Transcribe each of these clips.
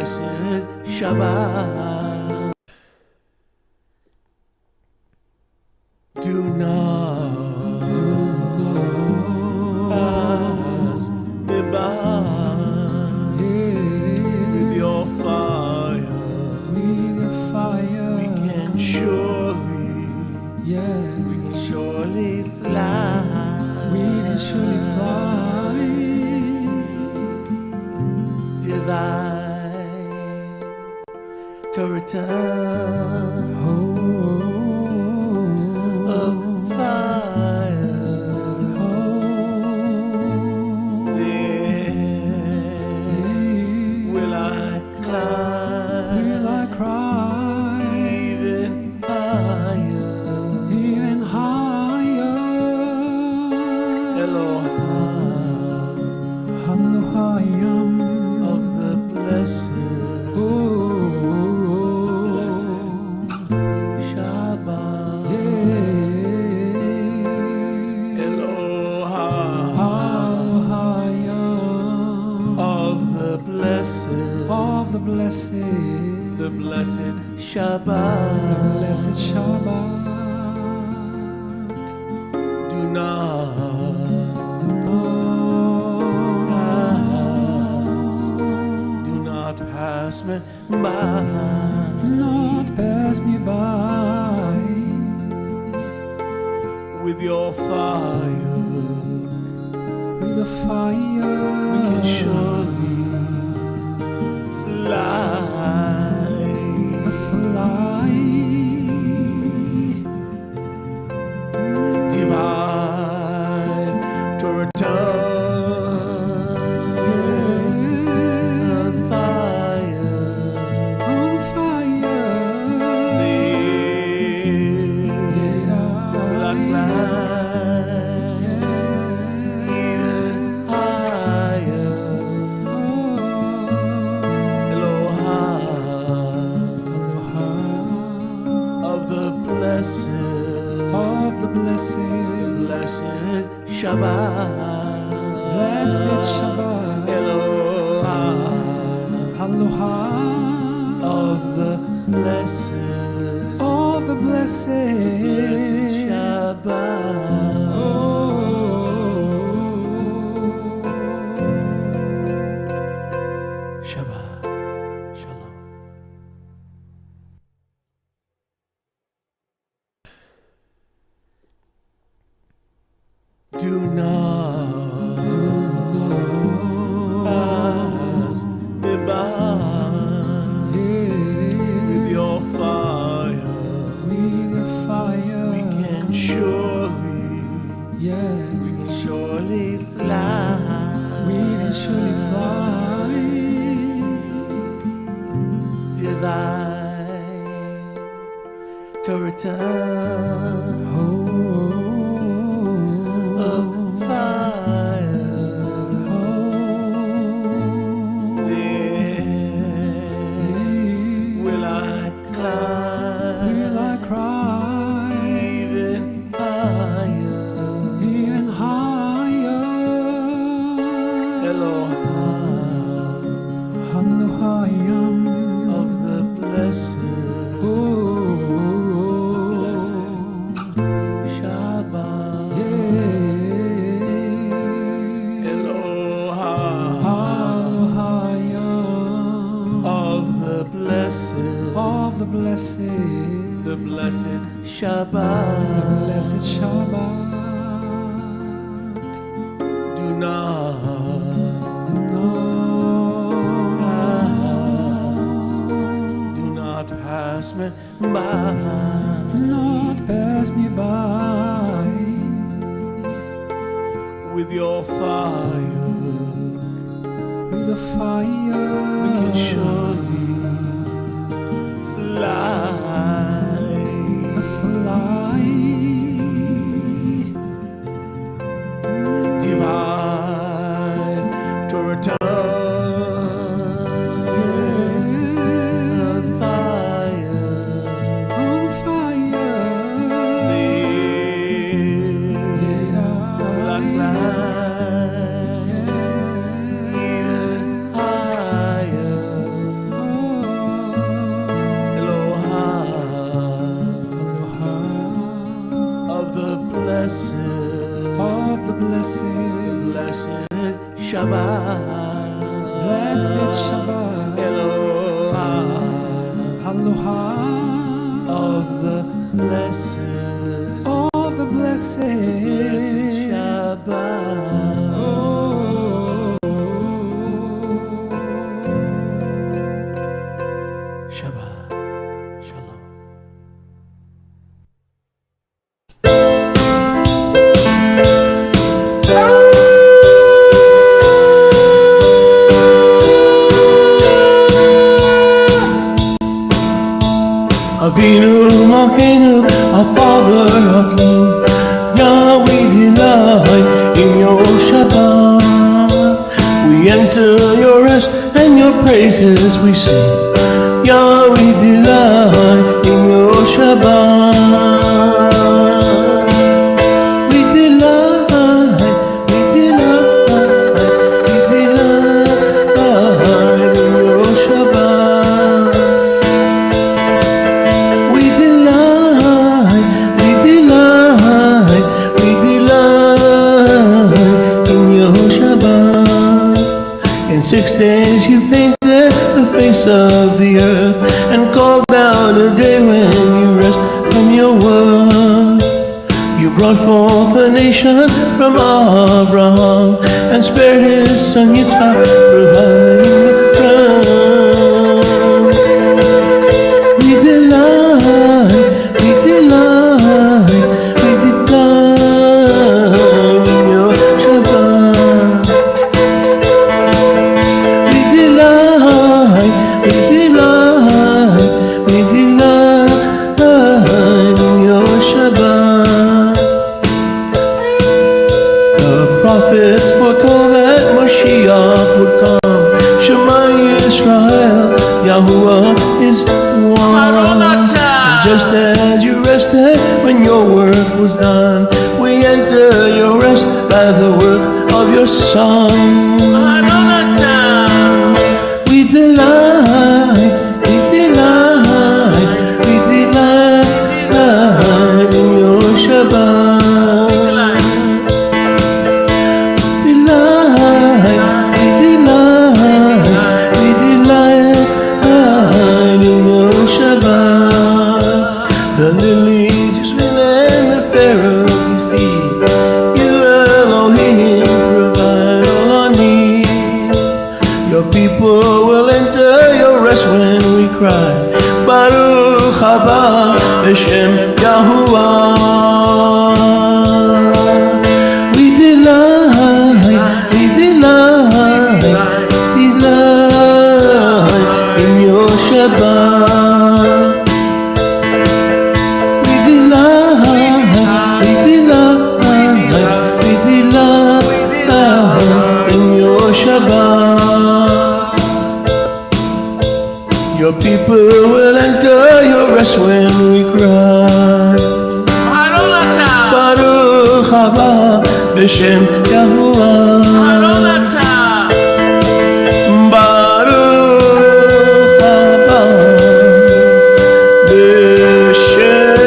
blessed Shabbat. Do not pass me by with your fire. We can surely, we can surely fly. Divine to return of fire. Then will I climb even higher. Elohim of the blessed, blessed Shabbat. Elohim of the blessed, the blessed Shabbat. Do not pass me by. With your fire, we can surely fly. Divine to return fire. Blessed Shabbat. Elohim of the blessed Shabbat. Shabbat. Shalom. Do not pass me by with your fire. We can surely fly. Divine to return of fire. Then will I climb even higher. Elohim of the blessed, blessed Shabbat. Elohim of the blessed, the blessed Shabbat. Do not pass me by. With your fire, we can surely fly. Divine to return fire. Black light, even higher. Avinu Malkeinu, our Father, our King. Yahweh delight in your Shabbat. We enter your rest and your praises we sing. Yahweh delight in your Shabbat. We delight in your Shabbat. We delight in your Shabbat. In 6 days you painted the face of the earth and called out a day when you rest from your work. You brought forth a nation from Abraham and spared his son Yitzhak, providing the crown. We delight in your Shabbat. We delight in your Shabbat. The prophets foretold that Mashiach would come. Shema Yisrael, Yahuwah is one. Just as you rested when your work was done, we enter your rest by the work of your Son. We delight in your Shabbat. We delight in your Shabbat. The lilies and the Pharaoh's feet. You Elohim provide all our need. Your people will enter your rest when we cry. Baruch haba b'shem Yahuwah. We delight in your Shabbat. We delight in your Shabbat. Your people will enter your rest when we cry. Baruch haba b'shem Yahuwah. Baruch haba b'shem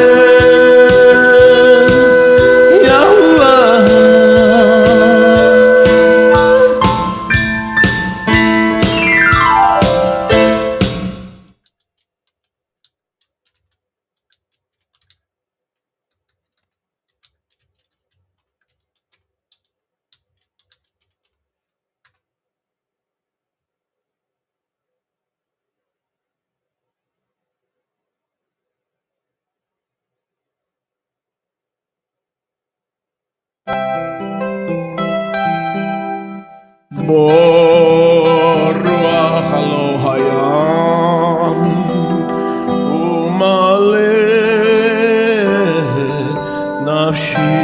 Yahuwah. Ruach lo hayam umaleh nafshi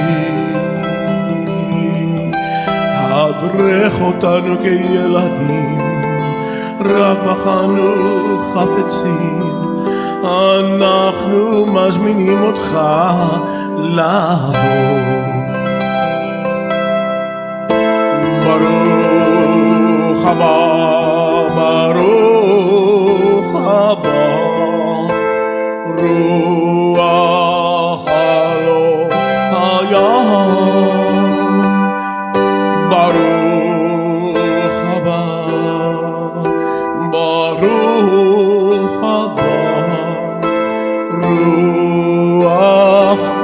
hadrech otanu keyeladim rak bachanu chapetzim אנחנו מזמינים אותך לבוא. ברוך הבא, ברוך הבא, רוח אלוהים הים. ברוך הבא, ברוך הבא, רוח אלוהים.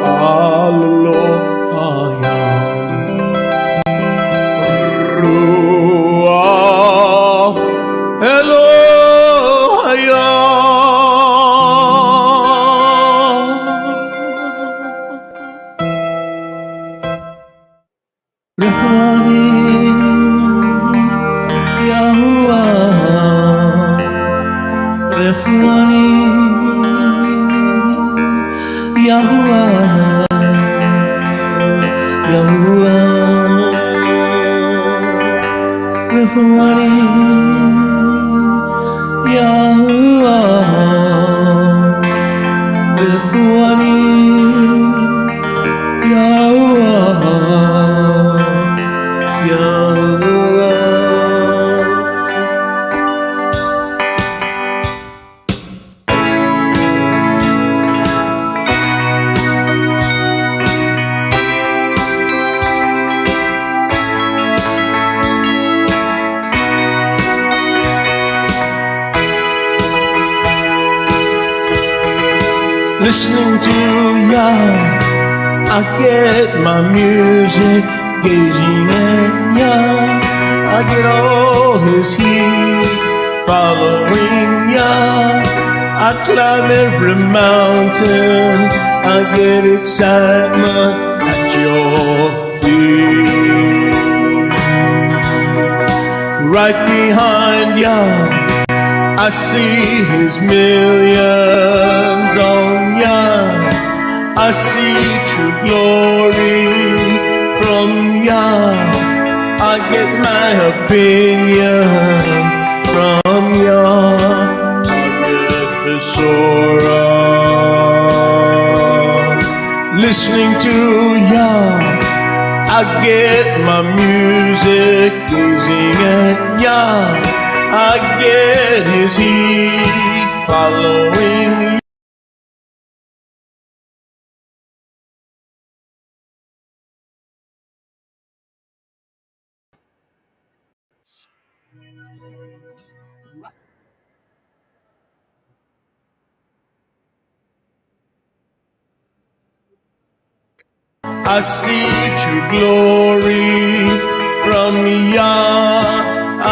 Yahuwah, Yahuwah, Refuani, Yahuwah, Refuani, Yahuwah, Yahuwah. Listening to Yah, I get my music. Gazing at Yah, I get all His heat. Following Yah, I climb every mountain. I get excitement at Your feet. Right behind Yah, I see His millions on Yah. I see true glory from Yah. I get my opinion from Yah. I get Besorah. Listening to Yah, I get my music. Gazing at Yah, I get His heat. Following I see true glory from Yah.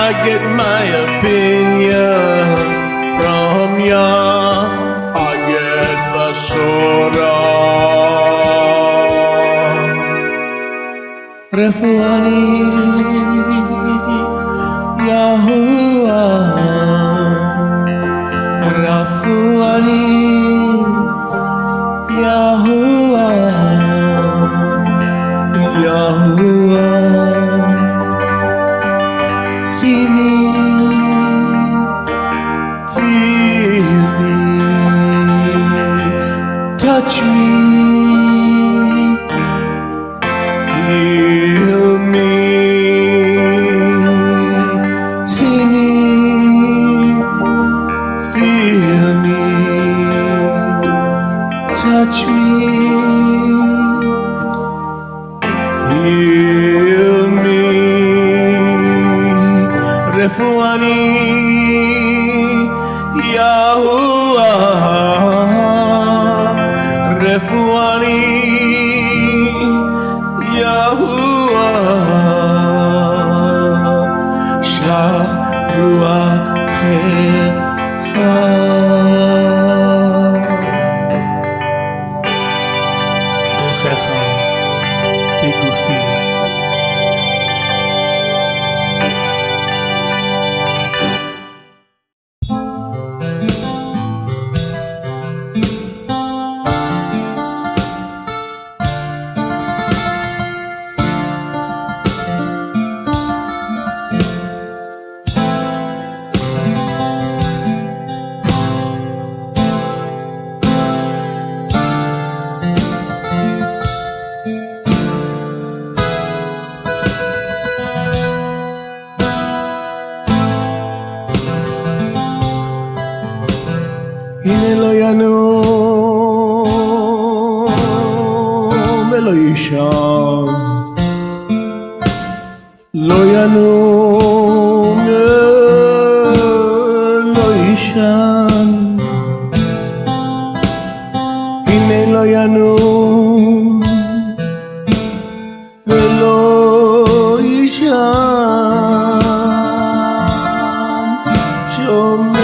I get my opinion from Yah. I get Besorah. Refuani, Yahuwah, Refuani, Yahuwah, Yahuwah. See me, feel me, touch me, heal me. See me, feel me, touch me, heal me. Refuani, Yahuwah, Refuani, Yahuwah, Shlach Ruachecha. Ruachecha bigufi. הנה לא ינום ולא יישן, לא ינום ולא יישן. הנה לא ינום ולא יישן, שומר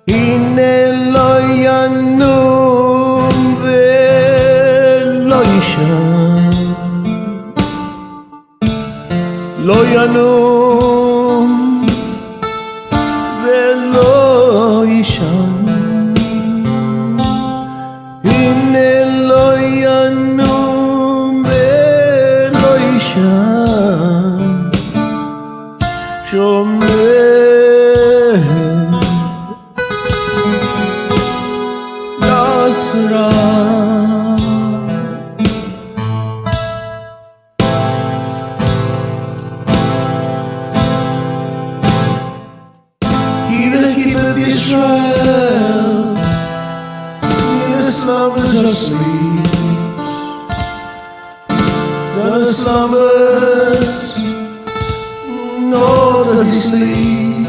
הנה sleep. Does he slumbers? Nor does he sleep.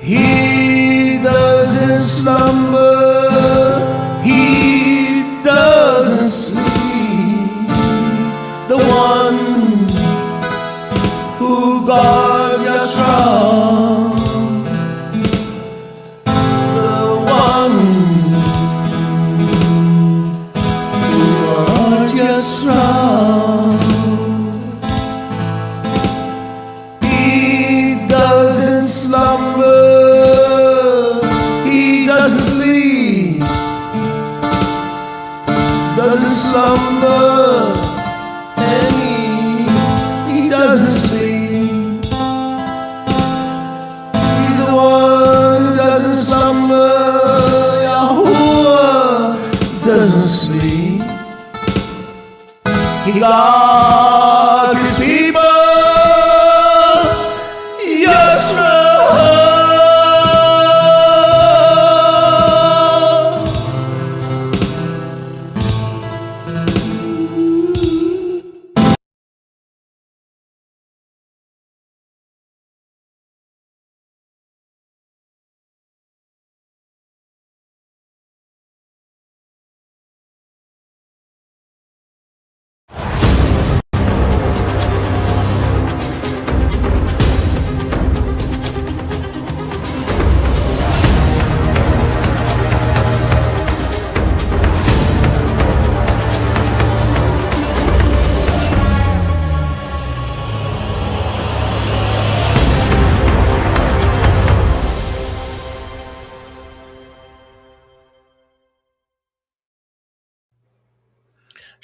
He doesn't slumber. He doesn't sleep. The one who guards your strong. The one who guards your strong. He doesn't slumber. He doesn't sleep. Doesn't slumber. And he doesn't sleep. He's the one who doesn't slumber. Yahuwah doesn't sleep. He guards his people.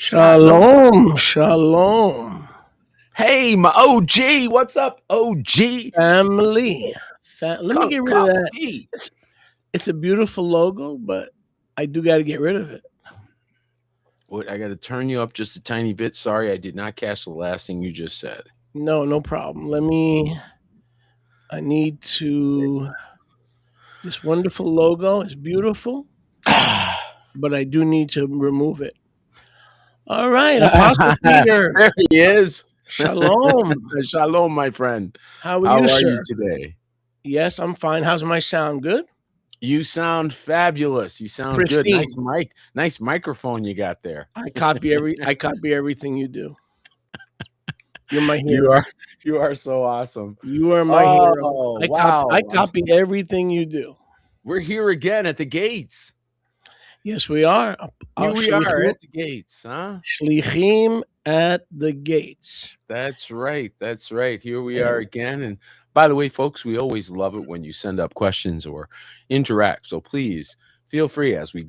Shalom, shalom. Hey, my OG, what's up, OG? Family. Let me get rid of that. Copy. It's a beautiful logo, but I do got to get rid of it. Wait, I got to turn you up just a tiny bit. Sorry, I did not catch the last thing you just said. No problem. I need to, this wonderful logo is beautiful, but I do need to remove it. All right, Apostle Peter. There he is. Shalom. Shalom, my friend. How are you, sir? You today? Yes, I'm fine. How's my sound? Good? You sound fabulous. You sound pristine. Good. Nice microphone you got there. I copy everything you do. You're my hero. You are so awesome. You are my hero. Wow. I copy everything you do. We're here again at the gates. Yes, we are. Here we are at the gates, huh? Shlichim at the gates. That's right. That's right. Here we are again. And by the way, folks, we always love it when you send up questions or interact. So please feel free as we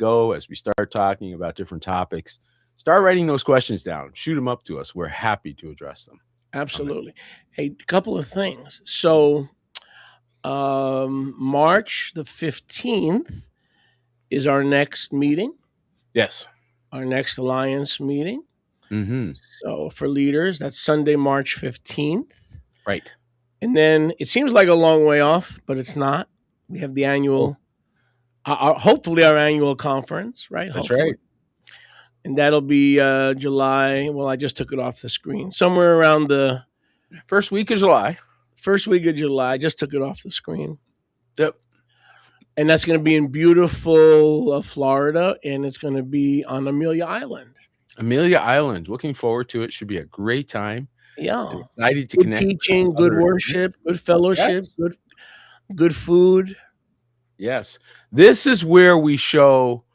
start talking about different topics, start writing those questions down. Shoot them up to us. We're happy to address them. Absolutely. Hey, a couple of things. So March the 15th is our next meeting. Yes. Our next Alliance meeting. Mm-hmm. So for leaders, that's Sunday, March 15th. Right. And then it seems like a long way off, but it's not. We have the annual, hopefully our annual conference, right? That's hopefully. Right. And that'll be July. Well, I just took it off the screen. Somewhere around the first week of July. First week of July. I just took it off the screen. Yep. And that's going to be in beautiful Florida, and it's going to be on Amelia Island. Amelia Island. Looking forward to it. Should be a great time. Yeah. I'm excited to good connect. Teaching, good worship, good fellowship, yes. good food. Yes. This is where we show,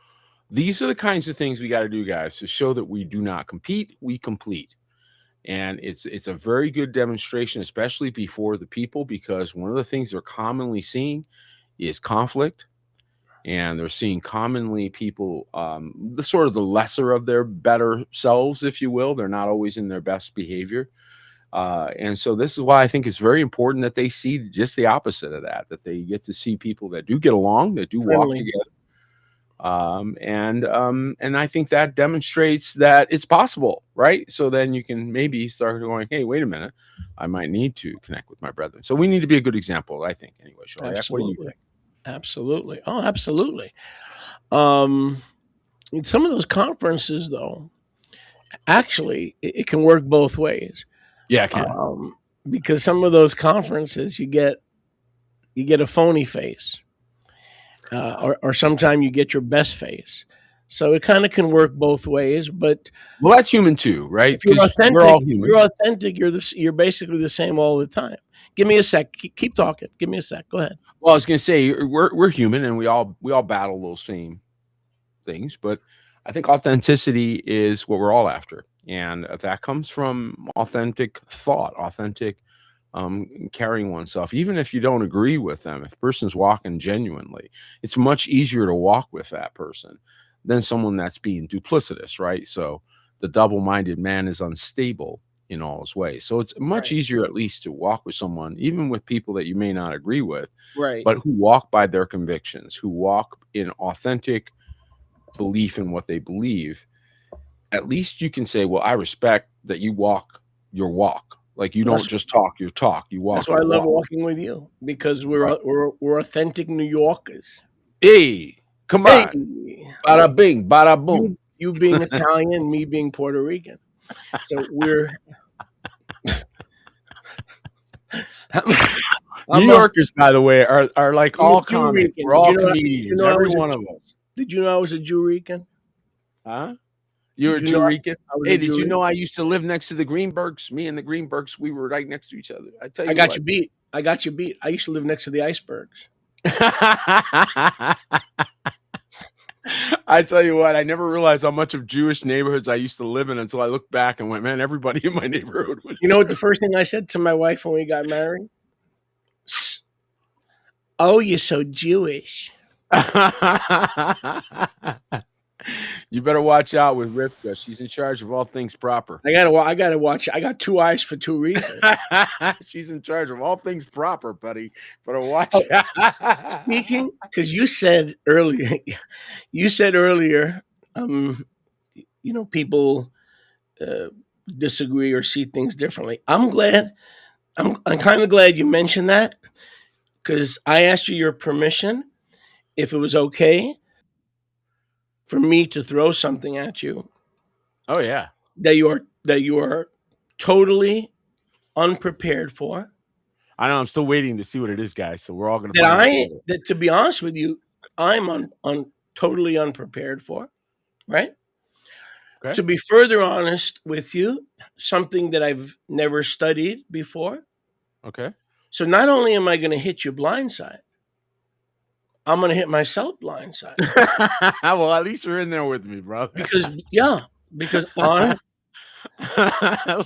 these are the kinds of things we got to do, guys, to show that we do not compete, we complete. And it's a very good demonstration, especially before the people, because one of the things they're commonly seeing is conflict, and they're seeing commonly people, the sort of the lesser of their better selves, if you will. They're not always in their best behavior. And so this is why I think it's very important that they see just the opposite of that they get to see people that do get along, that do walk together. And I think that demonstrates that it's possible, right? So then you can maybe start going, hey, wait a minute, I might need to connect with my brethren. So we need to be a good example, I think, anyway. What do you think? Absolutely. Oh, absolutely. Um, in some of those conferences, though, actually, it can work both ways. Yeah, I can. Because some of those conferences, you get a phony face, or sometimes you get your best face. So it kind of can work both ways. But Well, that's human too, right? if you're Because we're authentic, all human. you're basically the same all the time. Give me a sec. Keep talking. Give me a sec. Go ahead. Well, I was going to say we're human, and we all battle those same things, but I think authenticity is what we're all after, and that comes from authentic thought, authentic carrying oneself. Even if you don't agree with them, if a person's walking genuinely, it's much easier to walk with that person than someone that's being duplicitous, right? So the double-minded man is unstable in all his ways. So it's much Right. easier, at least, to walk with someone, even with people that you may not agree with, Right. but who walk by their convictions, who walk in authentic belief in what they believe. At least you can say, well, I respect that you walk your walk. Like, you don't That's- just talk your talk, you walk That's why I your love walk. walking with you, because we're Right. we're authentic New Yorkers. Hey, come Hey, on. Bada bing, bada boom. you being Italian, me being Puerto Rican. So we're New Yorkers, by the way, are like I'm a all Jew comics. Rican. We're all Did you know I- comedians, did you know I every was a one Jew- of us. Did you know I was a Jew Rican? Huh? You're a Did you know I- Jurican? I was Hey, a did you Jew know I used to live next to the Greenbergs? Me and the Greenbergs, we were right next to each other. I tell you I got what. you beat. I got you beat. I used to live next to the icebergs. I tell you what, I never realized how much of Jewish neighborhoods I used to live in until I looked back and went, man, everybody in my neighborhood was. You know what the first thing I said to my wife when we got married? Oh, you're so Jewish. You better watch out with Rivka. She's in charge of all things proper. I gotta watch. I got two eyes for two reasons. She's in charge of all things proper, buddy. Better watch Oh, out. Speaking, because you said earlier, people disagree or see things differently. I'm kind of glad you mentioned that, because I asked you your permission if it was okay for me to throw something at you Oh yeah. that you are totally unprepared for. I know. I'm still waiting to see what it is, guys. So we're all gonna find out together. That, to be honest with you, I'm totally unprepared for. Right. Okay. To be further honest with you, something that I've never studied before. Okay. So not only am I going to hit you blindside, I'm going to hit myself blindside. Well, at least you're in there with me, bro. Because At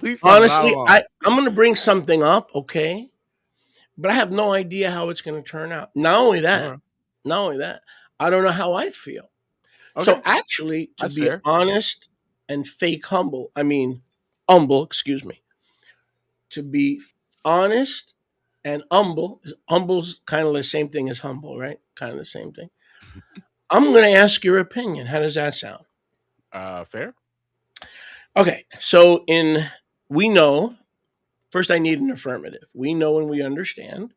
least honestly, I'm I'm going to bring something up, okay? But I have no idea how it's going to turn out. Not only that, I don't know how I feel. okay. So actually, to That's be fair. honest and humble, excuse me. To be honest and humble's kind of the same thing as humble, right? Kind of the same thing. I'm going to ask your opinion. How does that sound? Fair. Okay, so we know, first I need an affirmative. We know and we understand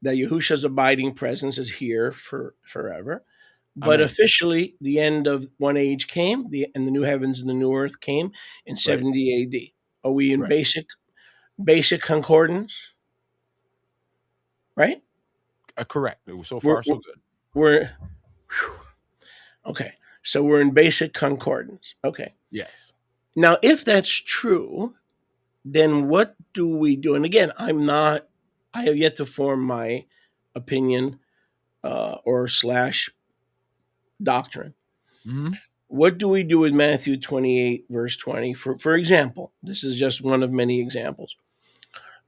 that Yahusha's abiding presence is here for forever. But Amen. officially, the end of one age came, and the new heavens and the new earth came in 70 AD. Are we in Right. basic concordance? Right? Correct. So far, so good. Okay. So we're in basic concordance. Okay. Yes. Now, if that's true, then what do we do? And again, I have yet to form my opinion or / doctrine. Mm-hmm. What do we do with Matthew 28, verse 20? For example, this is just one of many examples.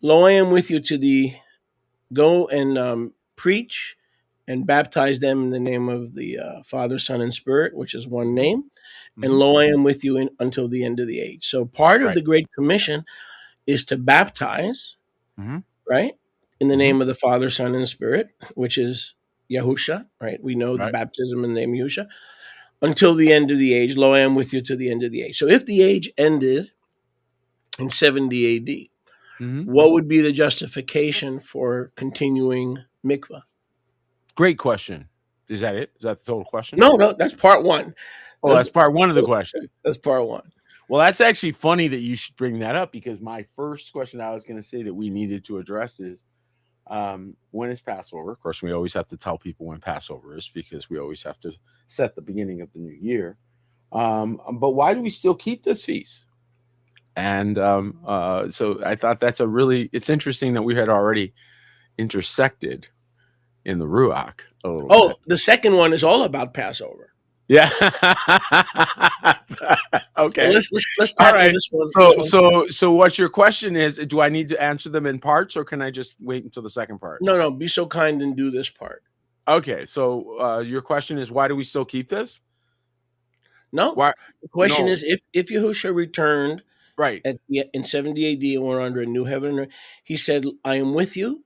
Lo, I am with you go and preach and baptize them in the name of the Father, Son, and Spirit, which is one name. Mm-hmm. And lo, I am with you until the end of the age. So part of the Great Commission is to baptize, right, in the name of the Father, Son, and Spirit, which is Yahusha, right? We know the baptism in the name of Yahusha, until the end of the age. Lo, I am with you to the end of the age. So if the age ended in 70 AD, what would be the justification for continuing mikvah? Great question. Is that it? Is that the total question? No, that's part one. Oh, that's part one of the question. That's part one. Well, that's actually funny that you should bring that up, because my first question I was going to say that we needed to address is when is Passover? Of course, we always have to tell people when Passover is, because we always have to set the beginning of the new year. But why do we still keep this feast? And so I thought it's interesting that we had already intersected in the Ruach a little bit. The second one is all about Passover. Yeah. Okay. Well, let's tackle this one. So what your question is, do I need to answer them in parts, or can I just wait until the second part? No, be so kind and do this part. Okay. So your question is, why do we still keep this? No. Why? The question is, if Yahushua returned right in 70 AD and we're under a new heaven and earth, he said, I am with you.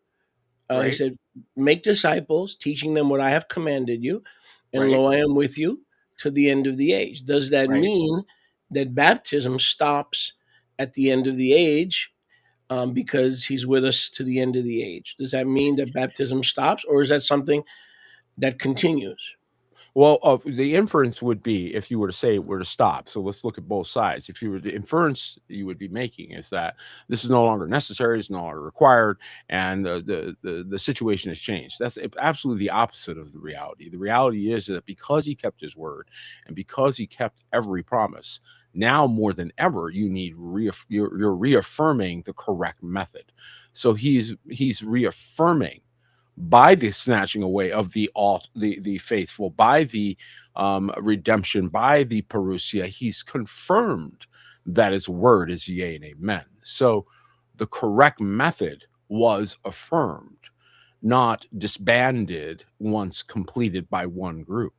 He said, make disciples, teaching them what I have commanded you. And lo, I am with you to the end of the age. Does that mean that baptism stops at the end of the age because he's with us to the end of the age? Does that mean that baptism stops, or is that something that continues? Well, the inference would be, if you were to say it were to stop. So let's look at both sides. If you were the inference you would be making is that this is no longer necessary, it's no longer required, and the situation has changed. That's absolutely the opposite of the reality. The reality is that because he kept his word and because he kept every promise, now more than ever you need you're reaffirming the correct method. So he's reaffirming by the snatching away of the faithful, by the redemption, by the parousia, he's confirmed that his word is yea and amen. So the correct method was affirmed, not disbanded once completed by one group.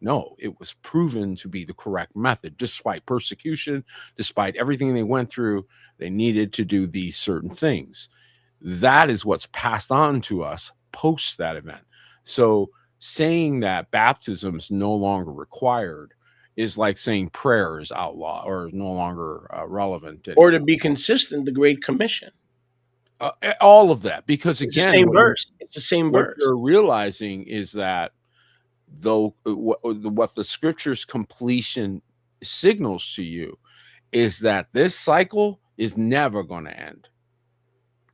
No, it was proven to be the correct method. Despite persecution, despite everything they went through, they needed to do these certain things. That is what's passed on to us post that event. So saying that baptism is no longer required is like saying prayer is outlawed or no longer relevant anymore. Or to be consistent, the Great Commission. All of that, because again, it's the same verse. It's the same verse. What you're realizing is that though what the scripture's completion signals to you is that this cycle is never going to end,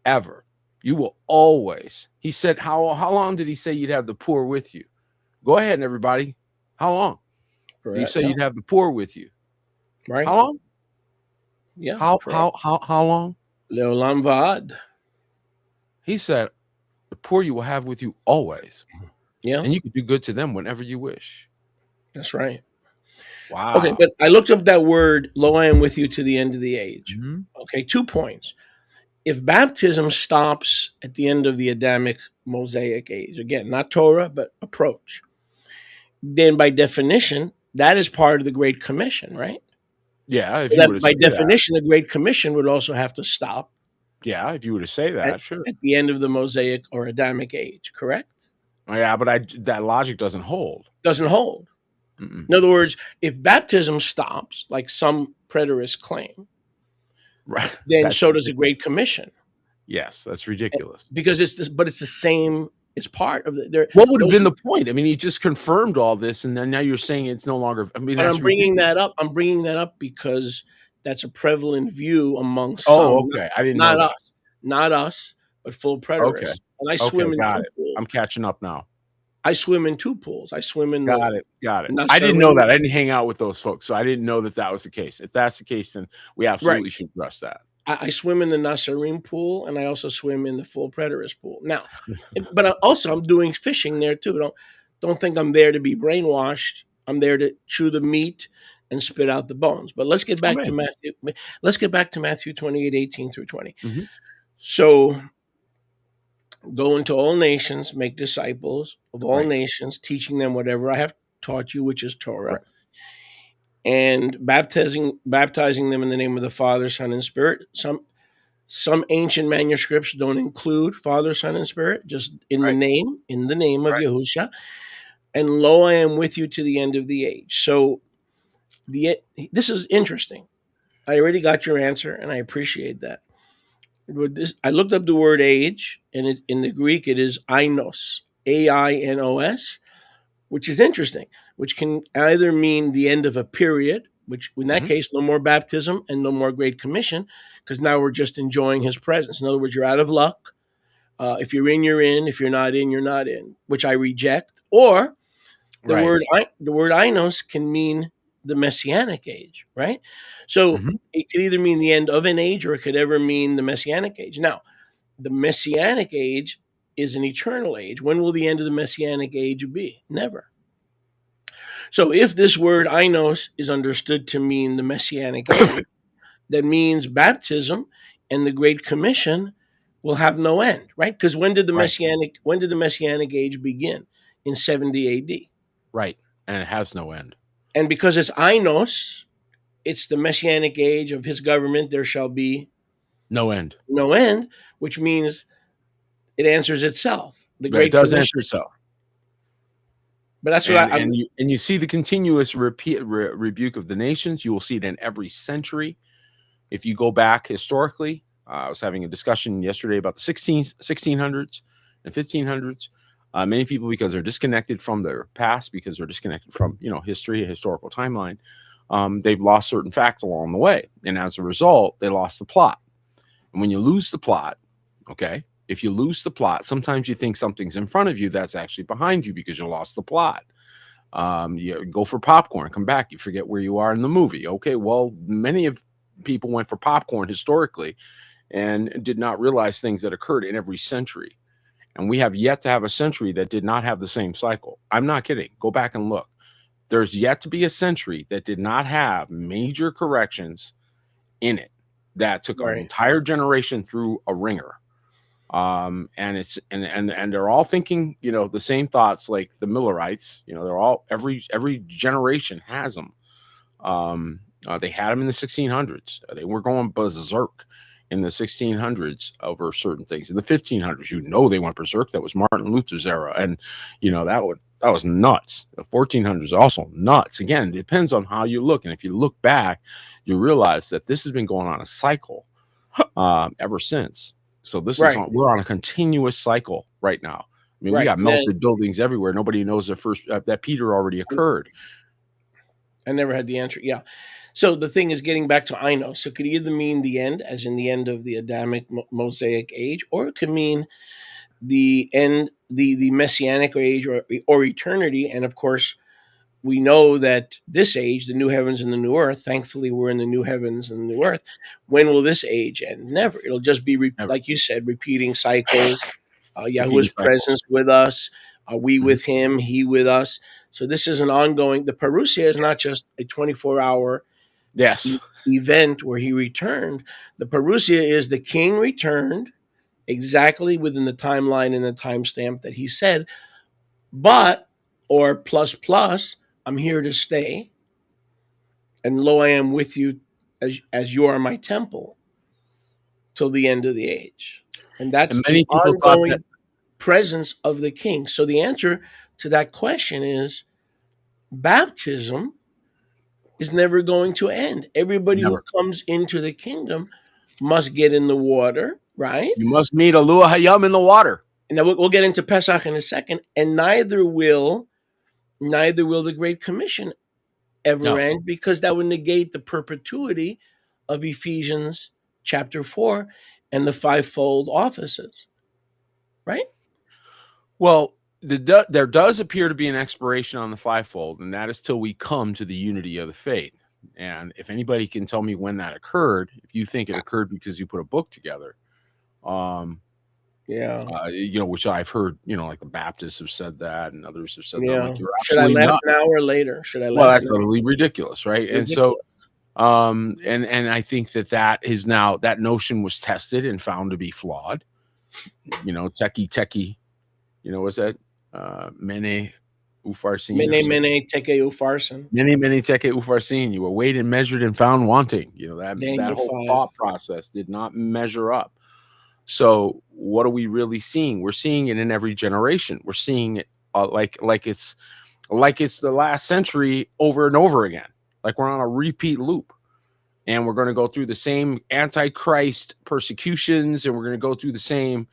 ever. You will always. He said, how long did he say you'd have the poor with you? Go ahead, everybody. How long? He said you'd have the poor with you. Right. How long? Yeah. How long? Leolam Va'ad. He said, the poor you will have with you always. Yeah. And you can do good to them whenever you wish. That's right. Wow. Okay, but I looked up that word, lo, I am with you to the end of the age. Mm-hmm. Okay, 2 points. If baptism stops at the end of the Adamic Mosaic age, again, not Torah, but approach, then by definition, that is part of the Great Commission, right? Yeah. If so you were to by say definition, the Great Commission would also have to stop. Yeah, if you were to say that, sure. At the end of the Mosaic or Adamic age, correct? Oh, yeah, but that logic doesn't hold. Doesn't hold. Mm-mm. In other words, if baptism stops, like some preterists claim, right, then so does the Great Commission. Yes, that's ridiculous. Because it's the same. It's part of the. What would have been the point? I mean, he just confirmed all this, and then now you're saying it's no longer. I mean, I'm bringing that up. I'm bringing that up because that's a prevalent view among some. Oh, okay. I didn't know that. Not us, but full preterists. Okay. And I swim in 2 pools. I'm catching up now. I swim in 2 pools. I swim in. Got it. I didn't know that. I didn't hang out with those folks, so I didn't know that was the case. If that's the case, then we absolutely should address that. I swim in the Nasarim pool, and I also swim in the full preterist pool. Now, but I'm doing fishing there too. Don't think I'm there to be brainwashed. I'm there to chew the meat and spit out the bones. But let's get back to Matthew. Let's get back to Matthew 28:18-20. Mm-hmm. So, go into all nations, make disciples of all nations, teaching them whatever I have taught you, which is Torah. Right. And baptizing them in the name of the Father, Son, and Spirit. Some ancient manuscripts don't include Father, Son, and Spirit, just in the name of Yahushua. And lo, I am with you to the end of the age. So this is interesting. I already got your answer, and I appreciate that. I looked up the word age, and in the Greek it is ainos, A-I-N-O-S, which is interesting, which can either mean the end of a period, which in that case, no more baptism and no more Great Commission, because now we're just enjoying his presence. In other words, you're out of luck. If you're in, you're in. If you're not in, you're not in, which I reject. Or the word ainos can mean the messianic age, right? So it could either mean the end of an age or it could ever mean the messianic age. Now, the messianic age is an eternal age. When will the end of the messianic age be? Never. So if this word ainos is understood to mean the messianic age, that means baptism and the Great Commission will have no end, right? Because when did the messianic age begin? In 70 AD. Right. And it has no end. And because it's ainos, it's the messianic age of his government, there shall be no end. No end, which means it answers itself. The Great Commission answer itself. But that's what you see the continuous rebuke of the nations. You will see it in every century. If you go back historically, I was having a discussion yesterday about the 1600s and 1500s. Many people, because they're disconnected from their past, because they're disconnected from history, a historical timeline, they've lost certain facts along the way, and as a result, they lost the plot. And when you lose the plot, okay, if you lose the plot, sometimes you think something's in front of you that's actually behind you because you lost the plot. You go for popcorn, come back, you forget where you are in the movie. Okay, well, many of people went for popcorn historically and did not realize things that occurred in every century. And we have yet to have a century that did not have the same cycle. I'm not kidding. Go back and look. There's yet to be a century that did not have major corrections in it that took an entire generation through a ringer. And it's and they're all thinking, the same thoughts like the Millerites. They're all every generation has them. They had them in the 1600s. They were going berserk in the 1600s over certain things. In the 1500s, they went berserk. That was Martin Luther's era, and that was nuts. The 1400s also nuts. Again, it depends on how you look, and if you look back, you realize that this has been going on a cycle ever since. So this is we're on a continuous cycle right now. I mean, we got melted buildings everywhere. Nobody knows that Peter already occurred. I never had the answer. Yeah. So the thing is, getting back to ainos. So it could either mean the end, as in the end of the Adamic Mosaic age, or it could mean the end, the messianic age, or eternity. And of course, we know that this age, the new heavens and the new earth, thankfully we're in the new heavens and the new earth. When will this age end? Never. It'll just be, like you said, repeating cycles. Yahuwah's presence with us. Are we with him? He with us. So this is an ongoing. The Parousia is not just a 24-hour event where he returned. The Parousia is the king returned exactly within the timeline and the timestamp that he said, plus, I'm here to stay. And lo, I am with you as you are my temple till the end of the age. And that's the ongoing presence of the king. So the answer to that question is baptism is never going to end. Everybody who comes into the kingdom must get in the water, right? You must meet Alua Hayam in the water. And then we'll get into Pesach in a second. And neither will the Great Commission ever end, because that would negate the perpetuity of Ephesians chapter 4 and the fivefold offices, right? Well, there does appear to be an expiration on the fivefold, and that is till we come to the unity of the faith. And if anybody can tell me when that occurred, if you think it occurred because you put a book together, which I've heard, like the Baptists have said that, and others have said that. Like, should I laugh now or later? Well, that's totally ridiculous, right? Ridiculous. And so, and I think that is now, that notion was tested and found to be flawed. Techie. What's that? Mene Upharsin. Mene teke upharsin. Mene teke upharsin. You were weighed and measured and found wanting. That whole thought process did not measure up. So what are we really seeing? We're seeing it in every generation. We're seeing it like it's the last century over and over again. Like we're on a repeat loop. And we're going to go through the same Antichrist persecutions, and we're going to go through the same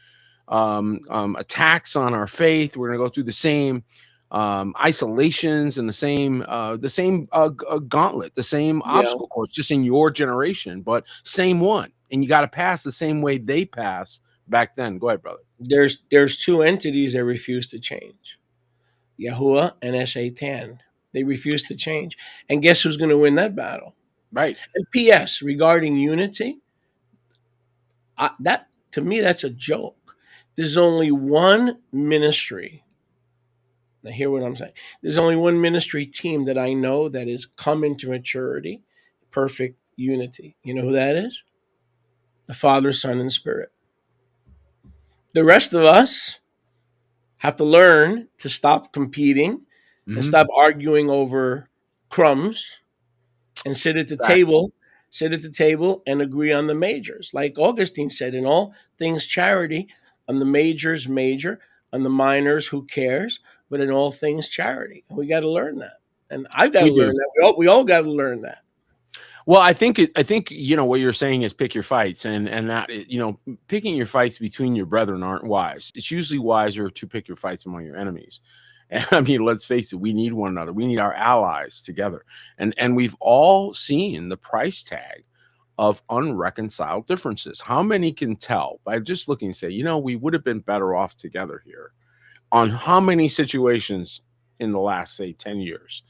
attacks on our faith. We're going to go through the same isolations and the same gauntlet, the same Yeah. obstacle course, just in your generation, but same one. And you got to pass the same way they pass back then. Go ahead, brother. There's two entities that refuse to change. Yahuwah and Satan. They refuse to change. And guess who's going to win that battle? Right. And P.S. regarding unity, that to me that's a joke. There's only one ministry. Now hear what I'm saying. There's only one ministry team that I know that is come into maturity, perfect unity. You know who that is? The Father, Son, and Spirit. The rest of us have to learn to stop competing and stop arguing over crumbs and sit at the table and agree on the majors. Like Augustine said, in all things charity, on the majors major, on the minors who cares, but in all things charity. And we got to learn that. And I've got to learn that. We all got to learn that. Well, I think you know what you're saying is pick your fights, and that, you know, picking your fights between your brethren aren't wise. It's usually wiser to pick your fights among your enemies. And I mean, let's face it, we need one another. We need our allies together. And we've all seen the price tag of unreconciled differences. How many can tell by just looking and say, you know, we would have been better off together here, on how many situations in the last, say, 10 years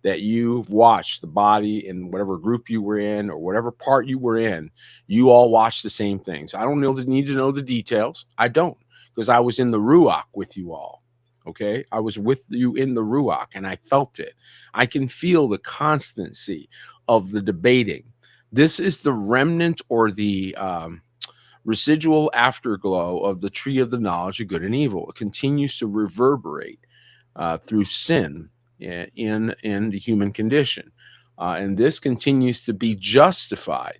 that you've watched the body in whatever group you were in or whatever part you were in, you all watched the same things. I don't need to know the details. I don't, because I was in the Ruach with you all. Okay. I was with you in the Ruach and I felt it. I can feel the constancy of the debating. This is the remnant or the residual afterglow of the tree of the knowledge of good and evil. It continues to reverberate through sin in the human condition. And this continues to be justified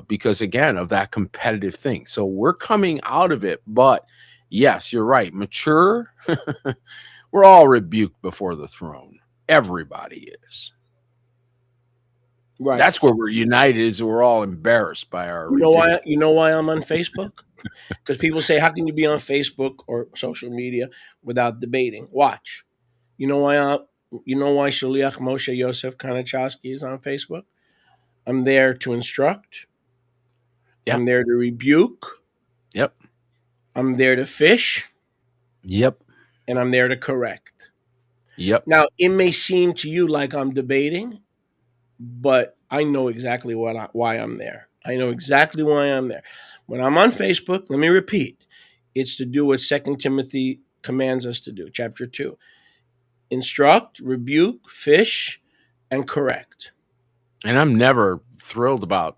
because, again, of that competitive thing. So we're coming out of it, but yes, you're right. Mature, we're all rebuked before the throne. Everybody is. Right. That's where we're united, is we're all embarrassed by our. You know why I'm on Facebook? Because people say, how can you be on Facebook or social media without debating? Watch. You know why Shaliach Moshe Yosef Kanachowski is on Facebook? I'm there to instruct. Yep. I'm there to rebuke. Yep. I'm there to fish. Yep. And I'm there to correct. Yep. Now, it may seem to you like I'm debating, but I know exactly why I'm there. I know exactly why I'm there. When I'm on Facebook, let me repeat, it's to do what 2 Timothy commands us to do, chapter 2. Instruct, rebuke, fish, and correct. And I'm never thrilled about,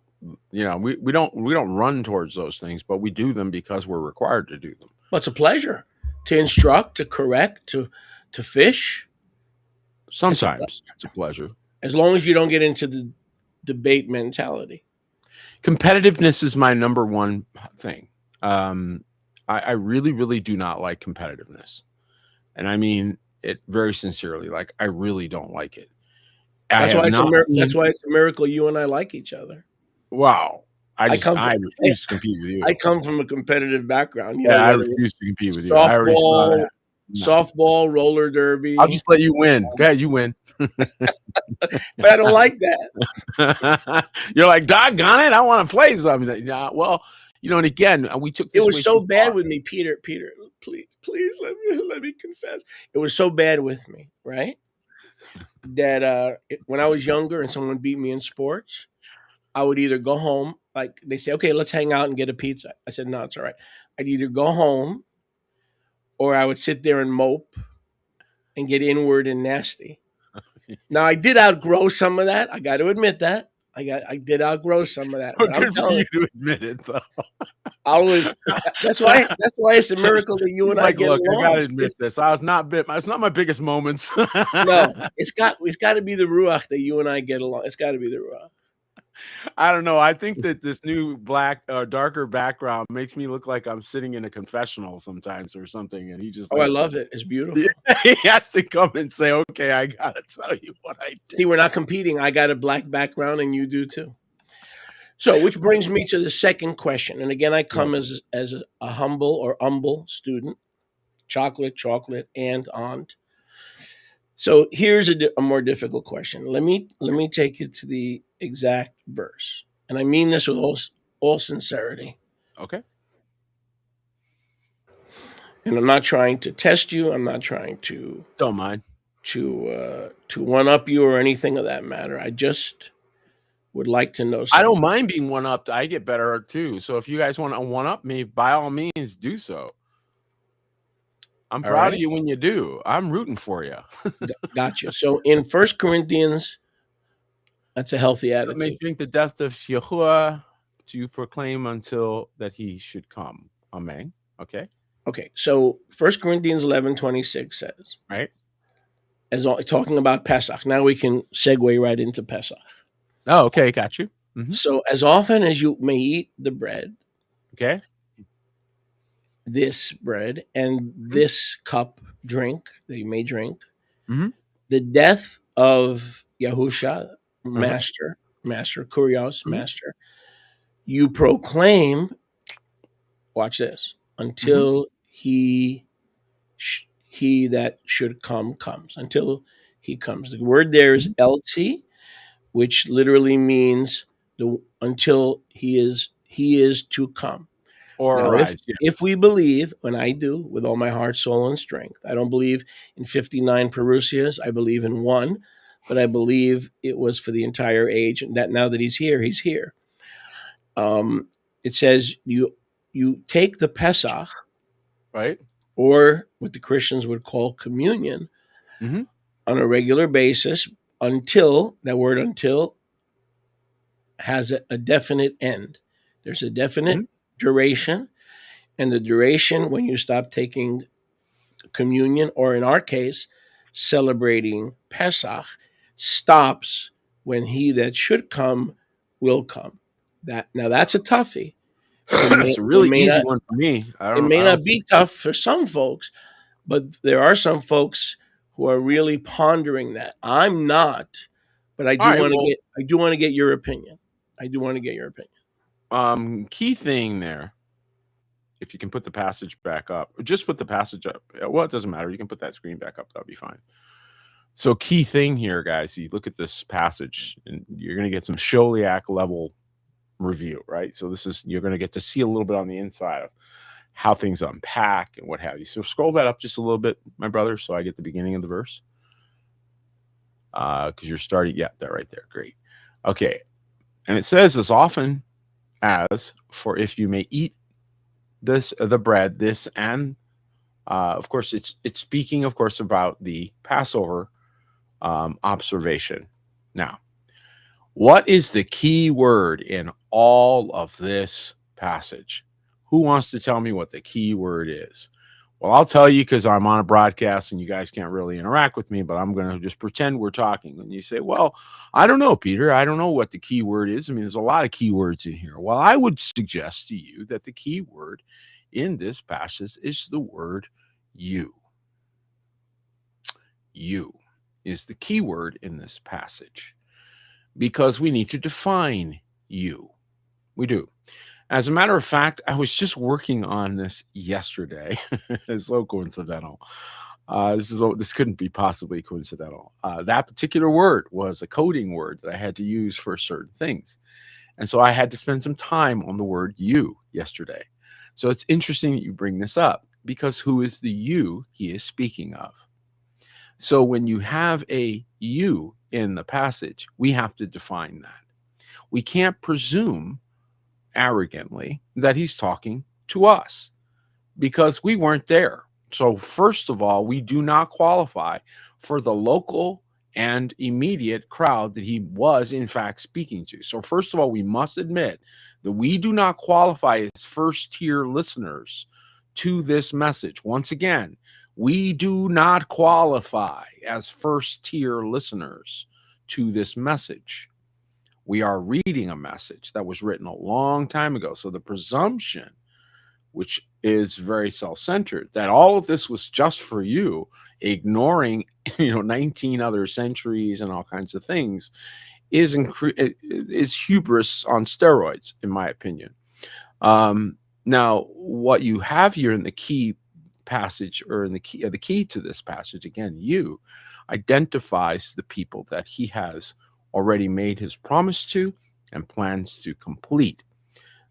you know, we don't run towards those things, but we do them because we're required to do them. Well, it's a pleasure to instruct, to correct, to fish. Sometimes it's a pleasure. As long as you don't get into the debate mentality. Competitiveness is my number one thing. I really, really do not like competitiveness. And I mean it very sincerely. Like, I really don't like it. That's why it's a miracle you and I like each other. Wow. I refuse to compete with you. I come from a competitive background. You know, I refuse to compete with you. I already saw that. Softball, roller derby. I'll just let you win. Yeah, you win. But I don't like that. You're like, doggone it, I want to play something. Yeah, well, you know, and again, we took this. It was so bad with me, Peter, please let me confess. It was so bad with me, right? That when I was younger and someone beat me in sports, I would either go home, like they say, okay, let's hang out and get a pizza. I said, no, it's all right. I'd either go home or I would sit there and mope and get inward and nasty. Now, I did outgrow some of that. I got to admit that. I did outgrow some of that. But good for you to admit it, though. That's why it's a miracle that you and I get along. I gotta admit this. It's not my biggest moments. No, it's got to be the Ruach that you and I get along. It's got to be the Ruach. I don't know. I think that this new darker background makes me look like I'm sitting in a confessional sometimes or something. And he just, I love it. It's beautiful. He has to come and say, okay, I got to tell you what I did. See, we're not competing. I got a black background and you do too. So, which brings me to the second question. And again, I come as a humble student, chocolate, and aunt. So here's a more difficult question. Let me take you to the exact verse, and I mean this with all sincerity. Okay. And I'm not trying to test you. I'm not trying to Don't mind to one up you or anything of that matter. I just would like to know I something. don't mind being one upped. I get better too. So if you guys want to one up me, by all means, do so. I'm All proud right? of you when you do. I'm rooting for you. Gotcha. So in 1 Corinthians, that's a healthy Let me attitude. drink the death of Yahuwah to proclaim until that he should come. Amen. Okay. Okay, so 1 Corinthians 11:26 says, Right. talking about Pesach. Now we can segue right into Pesach. Oh, okay. Got you. So as often as you may eat the bread, Okay. this bread and this cup drink that you may drink, Mhm. the death of Yahusha, master, Kurios, Mhm. master, you proclaim, watch this, until he that should come comes, until he comes. The word there is LT, which literally means until he is to come. Or Now, arise. Yeah. if we believe, and I do with all my heart, soul, and strength, I don't believe in 59 Perusias. I believe in one, but I believe it was for the entire age, and that now that he's here, he's here. It says you take the Pesach, Right. or what the Christians would call communion, Mhm. on a regular basis until, that word until has a definite end. There's a definite duration, and the duration when you stop taking communion, or in our case, celebrating Pesach, stops when he that should come will come. That's a toughie. That's a really easy one for me. It may not be tough for some folks, but there are some folks who are really pondering that. I'm not, but I do All right. want to Well, get your opinion. key thing there. If you can put the passage back up, or just put the passage up. Well, it doesn't matter. You can put that screen back up. That'll be fine. So, key thing here, guys, you look at this passage and you're going to get some Sholiak level review, right? So, you're going to get to see a little bit on the inside of how things unpack and what have you. So, scroll that up just a little bit, my brother, so I get the beginning of the verse. Because you're starting, yeah, that right there. Great. Okay. And it says, as often as, for if you may eat this, the bread, this, and of course, it's speaking, of course, about the Passover observation. Now, what is the key word in all of this passage? Who wants to tell me what the key word is? Well, I'll tell you because I'm on a broadcast and you guys can't really interact with me, but I'm going to just pretend we're talking. And you say, well, I don't know, Peter. I don't know what the key word is. I mean, there's a lot of key words in here. Well, I would suggest to you that the key word in this passage is the word you. You is the key word in this passage because we need to define you. We do. As a matter of fact, I was just working on this yesterday. It's so coincidental. This couldn't be possibly coincidental. That particular word was a coding word that I had to use for certain things. And so I had to spend some time on the word you yesterday. So it's interesting that you bring this up because who is the you he is speaking of? So when you have a you in the passage, we have to define that. We can't presume arrogantly that he's talking to us because we weren't there. So first of all, we do not qualify for the local and immediate crowd that he was in fact speaking to. So first of all, we must admit that we do not qualify as first tier listeners to this message. Once again, we do not qualify as first tier listeners to this message. We are reading a message that was written a long time ago. So the presumption, which is very self-centered, that all of this was just for you, ignoring 19 other centuries and all kinds of things, is hubris on steroids, in my opinion. Now, what you have here in the key passage, or in the key to this passage, again, you identifies the people that he has already made his promise to and plans to complete.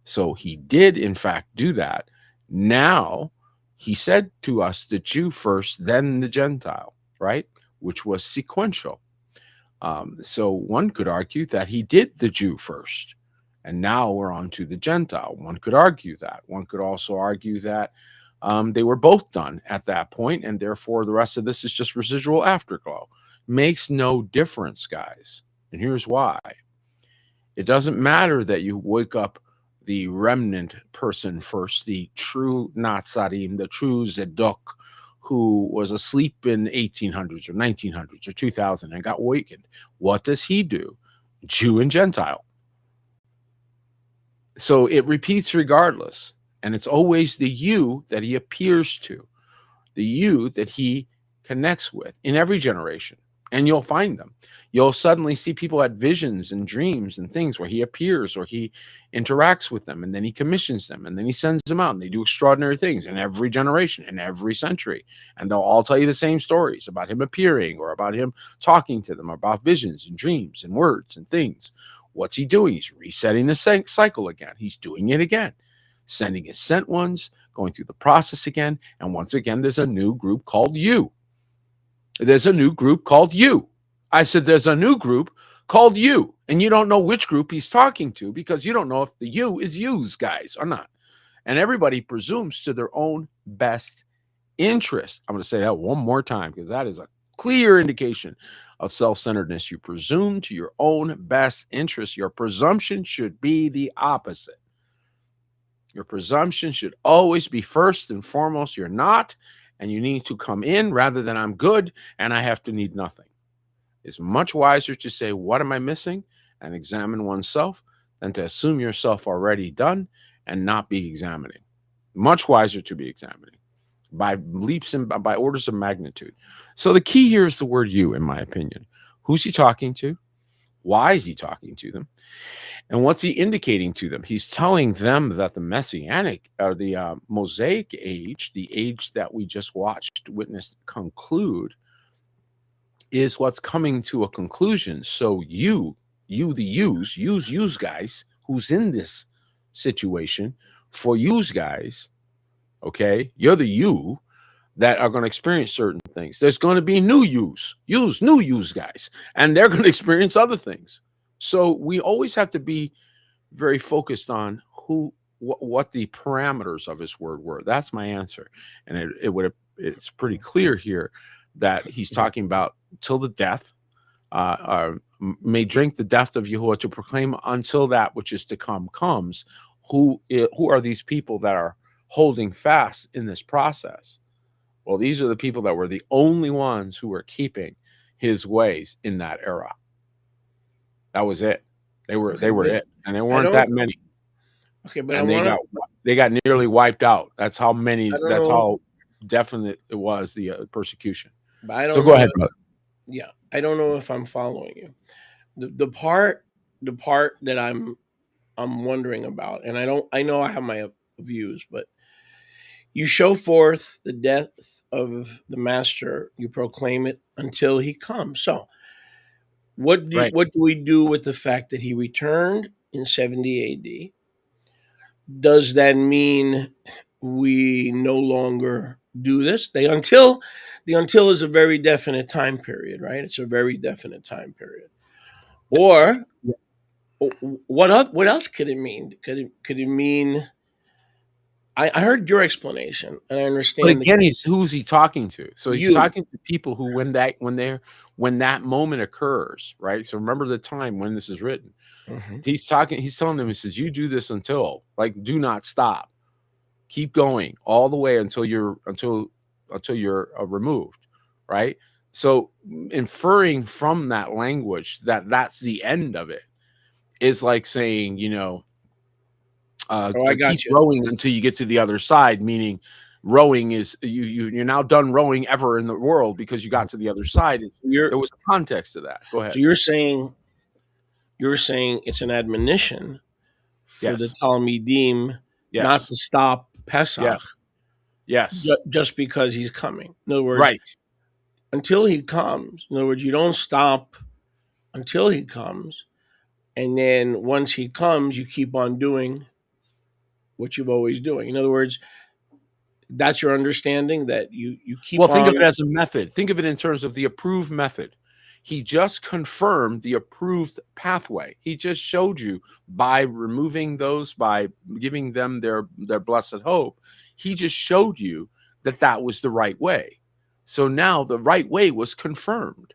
So he did, in fact, do that. Now, he said to us, the Jew first, then the Gentile, right? Which was sequential. So one could argue that he did the Jew first, and now we're on to the Gentile. One could argue that. One could also argue that they were both done at that point, and therefore the rest of this is just residual afterglow. Makes no difference, guys. And here's why. It doesn't matter that you wake up the remnant person first, the true Natsarim, the true Zedok, who was asleep in 1800s or 1900s or 2000 and got awakened. What does he do? Jew and Gentile. So it repeats regardless. And it's always the you that he appears to, the you that he connects with in every generation. And you'll find them. You'll suddenly see people at visions and dreams and things where he appears or he interacts with them, and then he commissions them, and then he sends them out, and they do extraordinary things in every generation, in every century. And they'll all tell you the same stories about him appearing or about him talking to them, or about visions and dreams and words and things. What's he doing? He's resetting the cycle again. He's doing it again, sending his sent ones, going through the process again. And once again, there's a new group called you. There's a new group called you. I said there's a new group called you, and you don't know which group he's talking to because you don't know if the you is yous, guys, or not. And everybody presumes to their own best interest. I'm going to say that one more time because that is a clear indication of self-centeredness. You presume to your own best interest. Your presumption should be the opposite. Your presumption should always be first and foremost, you're not, and you need to come in rather than I'm good and I have to need nothing. It's much wiser to say, what am I missing? And examine oneself than to assume yourself already done and not be examining. Much wiser to be examining by leaps and by orders of magnitude. So the key here is the word you, in my opinion. Who's he talking to? Why is he talking to them? And what's he indicating to them? He's telling them that the Messianic, or the Mosaic age, the age that we just watched, witnessed conclude, is what's coming to a conclusion. So you the use guys, who's in this situation, for use guys, okay, you're the you that are going to experience certain things. There's going to be new use guys, and they're going to experience other things. So we always have to be very focused on what the parameters of his word were. That's my answer. And it's pretty clear here that he's talking about till the death, may drink the death of Yahuwah, to proclaim until that which is to come comes. Who are these people that are holding fast in this process? Well, these are the people that were the only ones who were keeping his ways in that era. That was it. They were it, and there weren't that many. Okay, but and they got nearly wiped out. That's how many. That's how definite it was, the persecution. But I don't so go ahead, brother. Yeah, I don't know if I'm following you. The part that I'm wondering about, and I know I have my views, but you show forth the death of the master, you proclaim it until he comes. So what do we do with the fact that he returned in 70 AD? Does that mean we no longer do this? The until is a very definite time period, right? It's a very definite time period. Or what else could it mean? Could it mean? I heard your explanation, and I understand. But again, who's he talking to? So he's talking to people who, when that moment occurs, right? So remember the time when this is written. Mm-hmm. He's telling them, he says, you do this until, like, do not stop. Keep going all the way until you're removed, right? So inferring from that language that that's the end of it is like saying, keep rowing until you get to the other side, meaning rowing is you're now done rowing ever in the world because you got to the other side. There was a context to that. Go ahead. So you're saying it's an admonition for the Talmidim not to stop Pesach Yes. just because he's coming. In other words, Right. until he comes. In other words, you don't stop until he comes, and then once he comes, you keep on doing what you've always doing. In other words, that's your understanding that you keep Well, think on. of it as a method. Think of it in terms of the approved method. He just confirmed the approved pathway. He just showed you by removing those, by giving them their blessed hope. He just showed you that that was the right way. So now the right way was confirmed.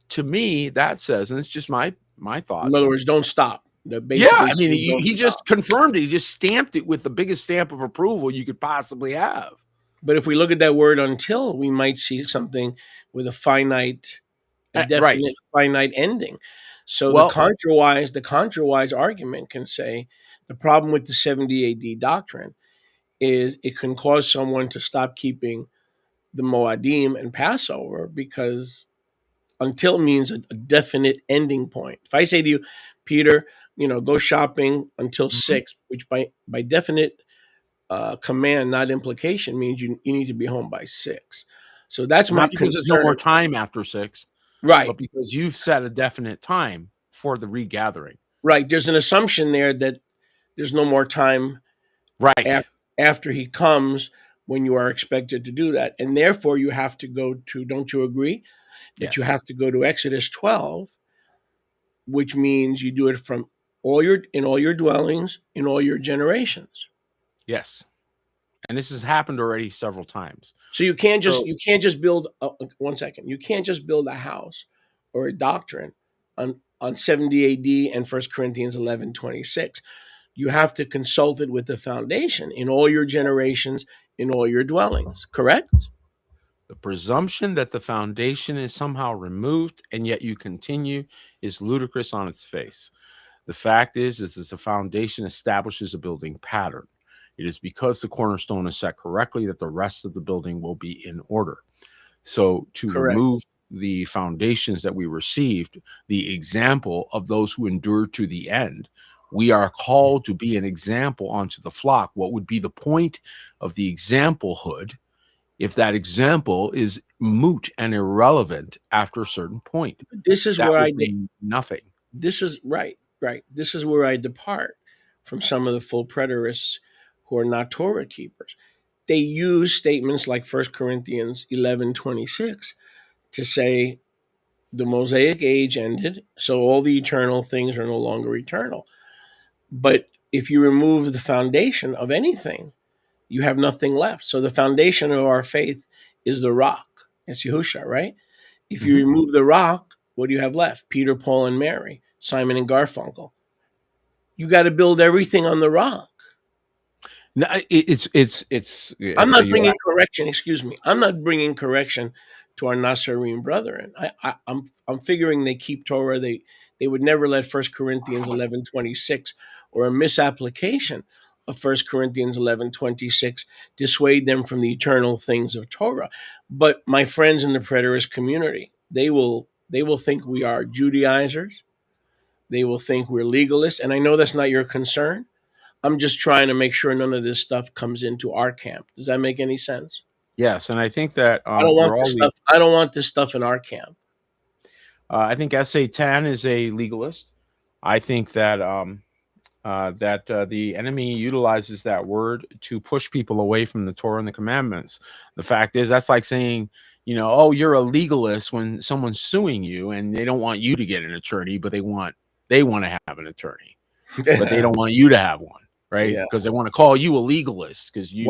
To me, that says, and it's just my In thoughts. other words, don't stop. That Yeah, basically I mean, says don't he just stop. confirmed it. He just stamped it with the biggest stamp of approval you could possibly have. But if we look at that word until, we might see something with a finite, a definite Right. finite ending. So Well, the contra-wise argument can say the problem with the 70 AD doctrine is it can cause someone to stop keeping the Moadim and Passover because until means a definite ending point. If I say to you, Peter, go shopping until Mhm. 6, which by definite command, not implication, means you need to be home by 6. So that's my Not because there's no concern. more time after 6, Right, but because you've set a definite time for the regathering. right. There's an assumption there that there's no more time Right. after he comes when you are expected to do that. And therefore you have to go to, don't you agree? That you Yes. have to go to Exodus 12, which means you do it from all your dwellings, in all your generations. Yes. And this has happened already several times. So you can't So just build 1 second. You can't just build a house or a doctrine on 70 AD and 1 Corinthians 11:26. You have to consult it with the foundation in all your generations, in all your dwellings. Correct? the presumption that the foundation is somehow removed and yet you continue is ludicrous on its face. The fact is that the foundation establishes a building pattern. It is because the cornerstone is set correctly that the rest of the building will be in order. So to Correct. remove the foundations that we received, the example of those who endured to the end, we are called to be an example unto the flock. What would be the point of the examplehood if that example is moot and irrelevant after a certain point? This is That where would be nothing. this is right. This is where I depart from some of the full preterists who are not Torah keepers. They use statements like 1 Corinthians 11:26 to say the Mosaic age ended, so all the eternal things are no longer eternal. But if you remove the foundation of anything, you have nothing left. So the foundation of our faith is the rock. It's Yahusha, right? If you remove the rock, what do you have left? Peter, Paul, and Mary, Simon and Garfunkel. You got to build everything on the rock. No, it's. I'm not bringing correction. Excuse me. I'm not bringing correction to our Nazarene brethren. I'm figuring they keep Torah. They would never let 1 Corinthians 11:26 or a misapplication of 1 Corinthians 11:26 dissuade them from the eternal things of Torah. But my friends in the preterist community, they will think we are Judaizers. They will think we're legalists, and I know that's not your concern. I'm just trying to make sure none of this stuff comes into our camp. Does that make any sense? Yes, and I think that I don't want this stuff in our camp. I think Satan is a legalist. I think that the enemy utilizes that word to push people away from the Torah and the commandments. The fact is, that's like saying, oh, you're a legalist when someone's suing you and they don't want you to get an attorney, but they want to have an attorney, but they don't want you to have one. Right, because they want to call you a legalist because they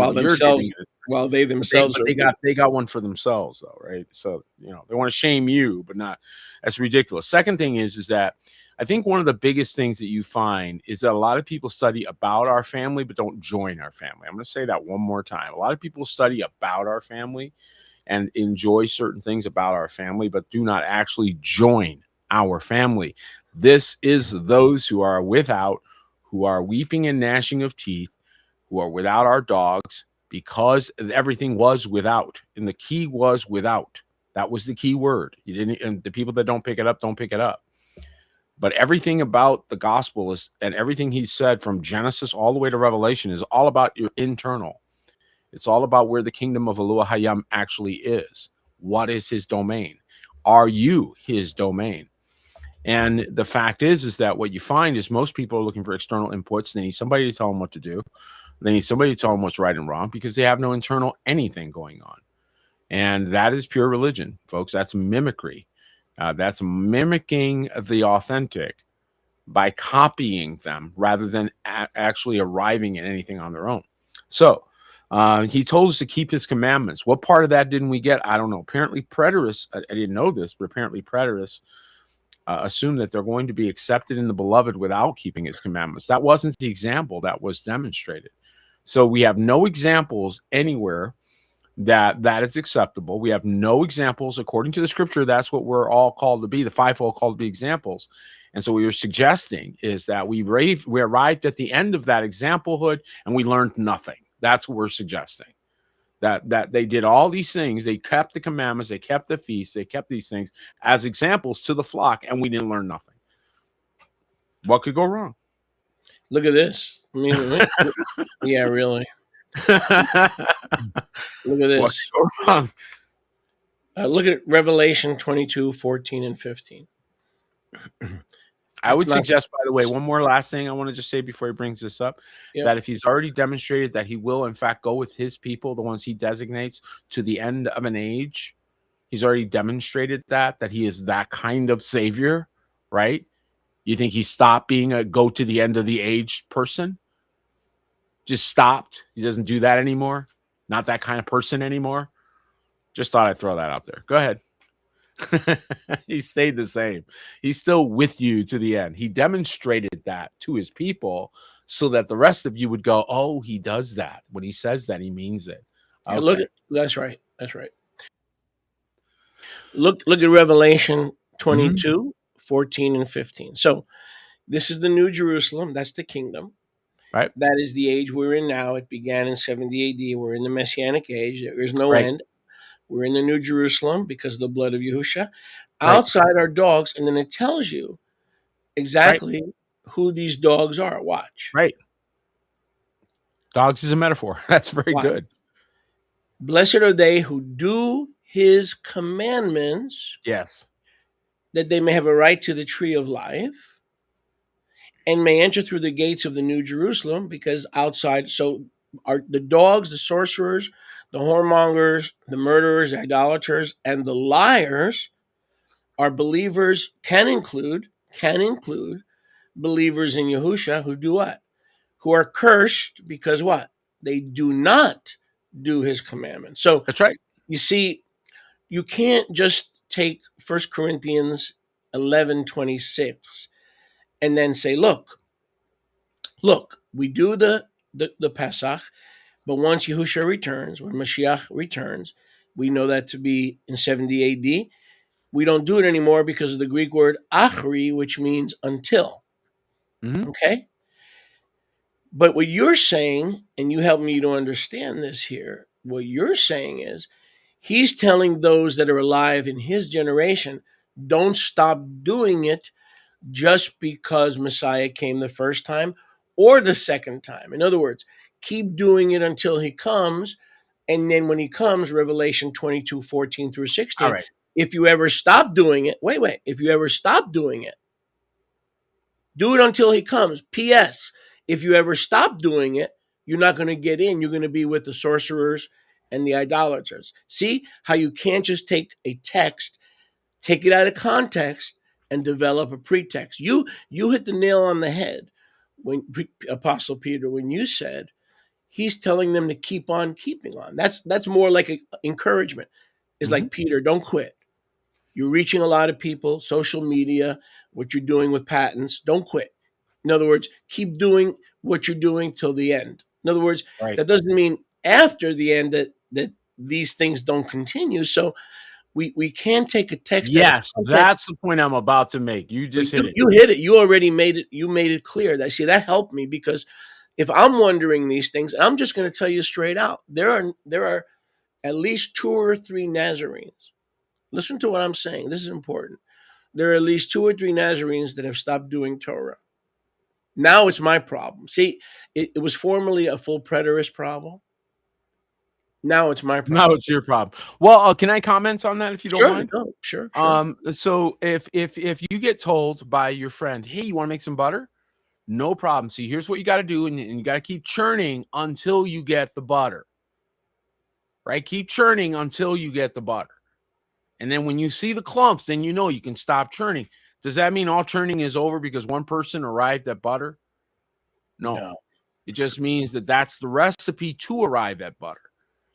got one for themselves though, right? So they want to shame you, but not. That's ridiculous. Second thing is that I think one of the biggest things that you find is that a lot of people study about our family but don't join our family. I'm going to say that one more time. A lot of people study about our family and enjoy certain things about our family, but do not actually join our family. This is those who are without, who are weeping and gnashing of teeth, who are without our dogs, because everything was without. And the key was without. That was the key word. You didn't, and the people that don't pick it up, don't pick it up. But everything about the gospel is, and everything he said from Genesis all the way to Revelation is all about your internal. It's all about where the kingdom of Eloah Hayam actually is. What is his domain? Are you his domain? And the fact is that what you find is most people are looking for external inputs. They need somebody to tell them what to do. They need somebody to tell them what's right and wrong because they have no internal anything going on. And that is pure religion, folks. That's mimicry. That's mimicking the authentic by copying them rather than actually arriving at anything on their own. So he told us to keep his commandments. What part of that didn't we get? I don't know. Apparently preterists, I didn't know this, but apparently preterists assume that they're going to be accepted in the beloved without keeping his commandments. That wasn't the example that was demonstrated. So we have no examples anywhere that is acceptable. We have no examples according to the scripture. That's what we're all called to be, the fivefold called to be examples. And so what you're suggesting is that we arrived at the end of that examplehood and we learned nothing. That's what we're suggesting. That they did all these things. They kept the commandments. They kept the feasts. They kept these things as examples to the flock, and we didn't learn nothing. What could go wrong? Look at this. I mean, yeah, really. Look at this. What could go wrong? Look at Revelation 22, 14, and 15. I would suggest, by the way, one more last thing I want to just say before he brings this up, that if he's already demonstrated that he will, in fact, go with his people, the ones he designates, to the end of an age, he's already demonstrated that he is that kind of savior, right? You think he stopped being a go to the end of the age person? Just stopped? He doesn't do that anymore? Not that kind of person anymore? Just thought I'd throw that out there. Go ahead. He stayed the same. He's still with you to the end. He demonstrated that to his people so that the rest of you would go, oh, he does that. When he says that, he means it. Okay. Yeah, look at that's right. That's right. Look at Revelation 22, 14, and 15. So this is the New Jerusalem. That's the kingdom. Right. That is the age we're in now. It began in 70 AD. We're in the Messianic age. There is no end. We're in the New Jerusalem because of the blood of Yahusha. Outside are dogs, and then it tells you exactly who these dogs are. Watch. Right. Dogs is a metaphor. That's very good. Blessed are they who do his commandments. Yes. That they may have a right to the tree of life and may enter through the gates of the New Jerusalem, because outside, so are the dogs, the sorcerers, the whoremongers, the murderers, the idolaters, and the liars are believers, can include believers in Yahusha who do what? Who are cursed because what? They do not do his commandments. So that's right. You see, you can't just take 1 Corinthians 11:26 and then say, look, we do the Pesach, but once Yahusha returns, when Mashiach returns, we know that to be in 70 AD. We don't do it anymore because of the Greek word achri, which means until. Okay? But what you're saying, and you help me to understand this here, what you're saying is he's telling those that are alive in his generation, don't stop doing it just because Messiah came the first time or the second time. In other words, keep doing it until he comes. And then when he comes, Revelation 22, 14 through 16, if you ever stop doing it, if you ever stop doing it, do it until he comes. P.S. If you ever stop doing it, you're not going to get in. You're going to be with the sorcerers and the idolaters. See how you can't just take a text, take it out of context, and develop a pretext. You hit the nail on the head when Apostle Peter, when you said he's telling them to keep on keeping on. That's more like an encouragement. It's like, Peter, don't quit. You're reaching a lot of people, social media, what you're doing with patents. Don't quit. In other words, keep doing what you're doing till the end. In other words, that doesn't mean after the end that these things don't continue. So we can take a text. Yes, that's the point I'm about to make. You just hit it. You hit it. You already made it. You made it clear. I see that helped me, because if I'm wondering these things, and I'm just going to tell you straight out, there are at least 2 or 3 Nazarenes. Listen to what I'm saying. This is important. There are at least 2 or 3 Nazarenes that have stopped doing Torah. Now it's my problem. See, it was formerly a full preterist problem. Now it's my problem. Now it's your problem. Well, can I comment on that if you don't mind? No, sure. So if you get told by your friend, hey, you want to make some butter? No problem. See, here's what you got to do, and you got to keep churning until you get the butter. Right? Keep churning until you get the butter. And then when you see the clumps, then you know you can stop churning. Does that mean all churning is over because one person arrived at butter? No. It just means that that's the recipe to arrive at butter.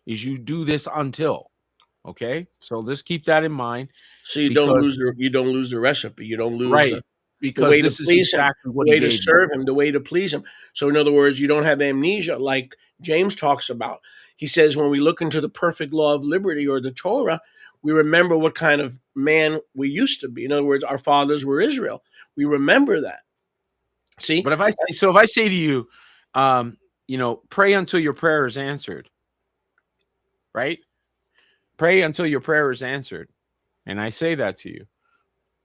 Is you do this until, so just keep that in mind. So you don't lose the recipe. You don't lose because the way this to please is exactly him, what the way he to gave serve you. him, the way to please him. So in other words, you don't have amnesia like James talks about. He says when we look into the perfect law of liberty or the Torah, we remember what kind of man we used to be. In other words, our fathers were Israel. We remember that. See, but if I say to you, pray until your prayer is answered. Right? Pray until your prayer is answered. And I say that to you.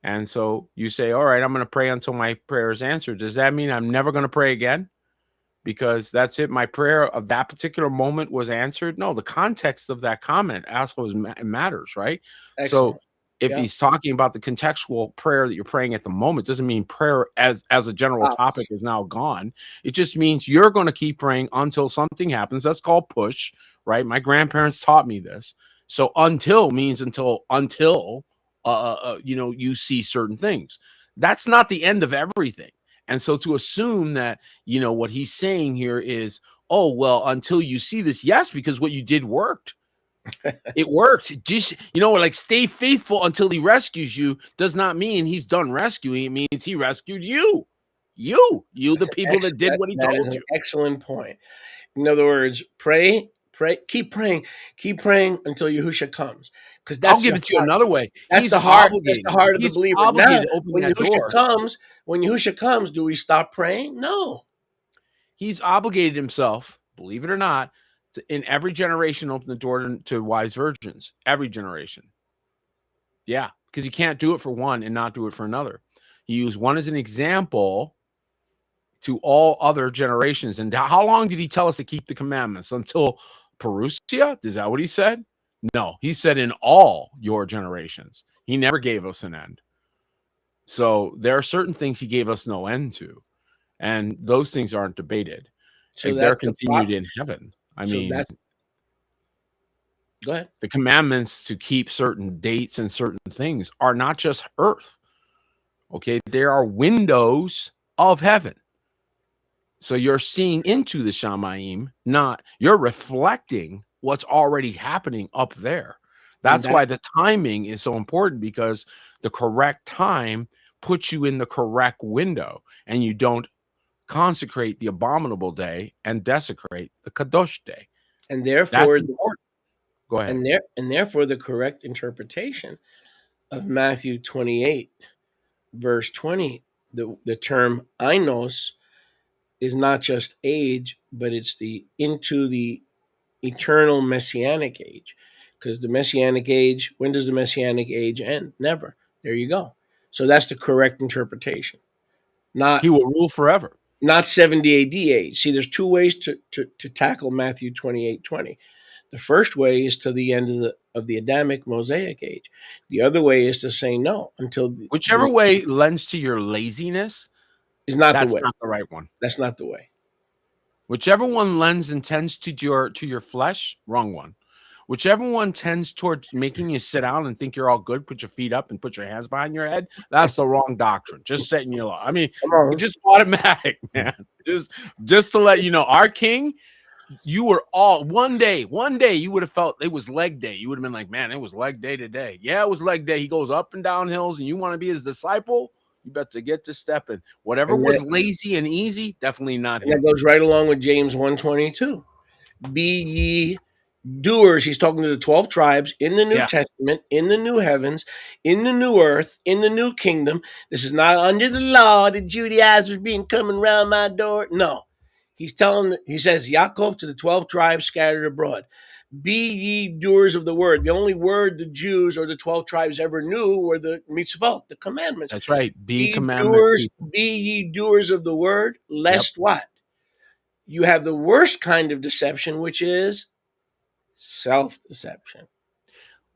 And so you say, all right, I'm going to pray until my prayer is answered. Does that mean I'm never going to pray again? Because that's it. My prayer of that particular moment was answered. No, the context of that comment also matters, right? Excellent. So if he's talking about the contextual prayer that you're praying at the moment, doesn't mean prayer as a general topic is now gone. It just means you're going to keep praying until something happens. That's called push, right? My grandparents taught me this. So until means until you see certain things. That's not the end of everything. And so to assume that, what he's saying here is, oh, well, until you see this, yes, because what you did worked. It worked. Just, like stay faithful until he rescues you does not mean he's done rescuing. It means he rescued you. You, the people that did what he told you. That is an excellent point. In other words, pray, keep praying until Yahusha comes. Because I'll give it to you another way. That's the heart. That's the heart of the believer. Now, when Yahusha comes, do we stop praying? No. He's obligated himself, believe it or not, to, in every generation, open the door to wise virgins. Every generation. Yeah, because you can't do it for one and not do it for another. He used one as an example to all other generations. And how long did he tell us to keep the commandments? Until Parousia? Is that what he said? No, he said in all your generations. He never gave us an end. So there are certain things he gave us no end to. And those things aren't debated. So they're continued in heaven. Go ahead. The commandments to keep certain dates and certain things are not just earth. There are windows of heaven. So you're seeing into the Shamayim, you're reflecting what's already happening up there. That's why the timing is so important, because the correct time puts you in the correct window, and you don't consecrate the abominable day and desecrate the Kadosh day. And therefore, go ahead. And therefore, the correct interpretation of Matthew 28, verse 20, the term ainos is not just age, but it's into the eternal messianic age. Because the messianic age, when does the messianic age end? Never. There you go. So that's the correct interpretation. Not he will rule forever. Not 70 AD age. See, there's two ways to tackle Matthew 28:20. The first way is to the end of the Adamic Mosaic age. The other way is to say no until whichever way lends to your laziness is not the way. That's not the right one. That's not the way. Whichever one lends and tends to your flesh, wrong one. Whichever one tends towards making you sit down and think you're all good, put your feet up and put your hands behind your head, that's the wrong doctrine. Just setting you up. I mean, just automatic, man. Just to let you know, our king, you were all one day you would have felt it was leg day. You would have been like, man, it was leg day today. Yeah, it was leg day. He goes up and down hills, and you want to be his disciple, you better get to stepping. Whatever was lazy and easy, definitely not him. That goes right along with James 1:22. Be ye doers. He's talking to the 12 tribes in the New Testament, in the new heavens, in the new earth, in the new kingdom. This is not under the law, the Judaizers being coming around my door. No. He says, Yaakov to the 12 tribes scattered abroad. Be ye doers of the word. The only word the Jews or the 12 tribes ever knew were the mitzvot, the commandments. That's right. Be ye doers of the word, lest what? You have the worst kind of deception, which is Self-deception.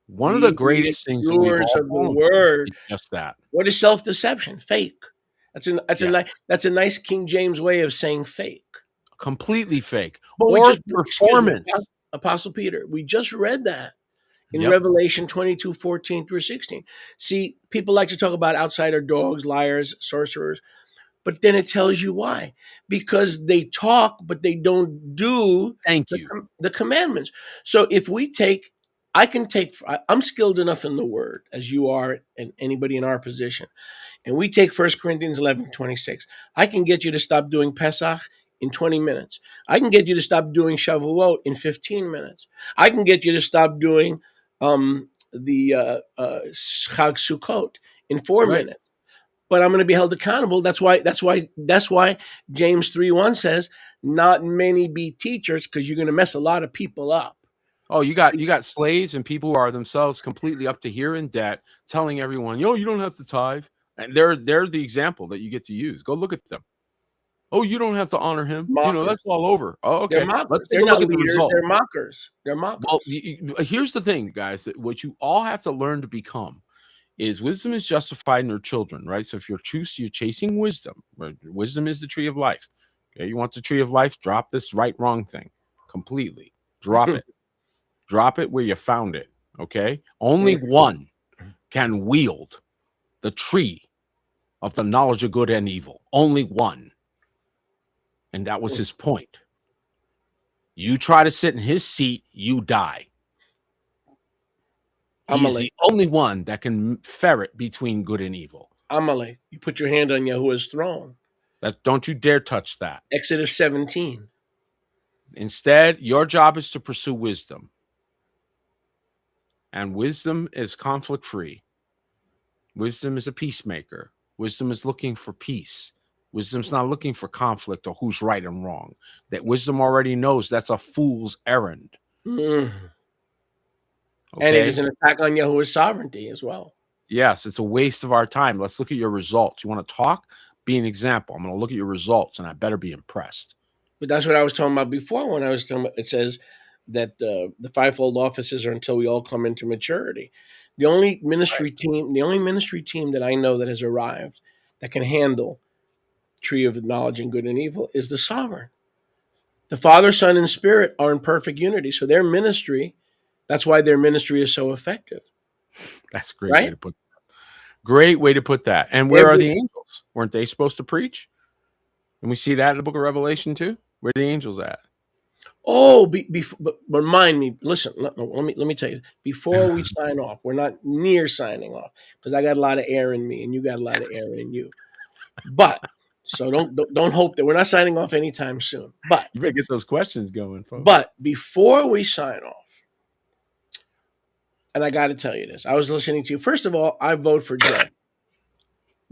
One of the greatest things that we've all Of the fallen for word. is just that. What is self-deception? Fake. That's Yes. a nice King James way of saying fake. Completely fake. But Or performance. Apostle Peter, we just read that in Yep. Revelation 22:14 through 16. See, people like to talk about outsider dogs, liars, sorcerers, but then it tells you why. Because they talk, but they don't do Thank you. the commandments. So if we take, I'm skilled enough in the word, as you are and anybody in our position, and we take 1 Corinthians 11:26. I can get you to stop doing Pesach in 20 minutes. I can get you to stop doing Shavuot in 15 minutes. I can get you to stop doing the Chag Sukkot in 4 minutes. But I'm going to be held accountable. That's why James 3:1 says, not many be teachers, because you're going to mess a lot of people up. Oh, you got slaves and people who are themselves completely up to here in debt, telling everyone, yo, you don't have to tithe. And they're the example that you get to use. Go look at them. Oh, you don't have to honor him. Mockers. You know, that's all over. Oh, okay. They're mockers. Let's take They're a look not at the leaders. result. They're mockers. They're mockers. Well, here's the thing, guys. That what you all have to learn to become is wisdom is justified in your children, right? So if you're chasing wisdom, right? Wisdom is the tree of life. Okay, you want the tree of life? Drop this right wrong thing completely. Drop it. Drop it where you found it. Okay, only one can wield the tree of the knowledge of good and evil. Only one. And that was his point. You try to sit in his seat, you die. He's the only one that can ferret between good and evil. Amalek, you put your hand on Yahuwah's throne. Don't you dare touch that. Exodus 17. Instead, your job is to pursue wisdom. And wisdom is conflict-free. Wisdom is a peacemaker. Wisdom is looking for peace. Wisdom's not looking for conflict or who's right and wrong. That wisdom already knows that's a fool's errand. Okay? And it is an attack on Yahuwah's sovereignty as well. Yes, it's a waste of our time. Let's look at your results. You want to talk? Be an example. I'm going to look at your results, and I better be impressed. But that's what I was talking about before when I was talking about, it says that the fivefold offices are until we all come into maturity. The only ministry team that I know that has arrived that can handle tree of knowledge and good and evil is the sovereign. The Father, Son, and Spirit are in perfect unity. So their ministry, that's why their ministry is so effective. That's a great way to put that. Great way to put that. And where are the angels? Weren't they supposed to preach? And we see that in the book of Revelation too. Where are the angels at? Oh, but remind me. Listen, let me tell you. Before we sign off, we're not near signing off because I got a lot of air in me, and you got a lot of air in you. But so don't hope that we're not signing off anytime soon. But you better get those questions going, folks. But before we sign off, and I got to tell you this, I was listening to you. First of all, I vote for Jeff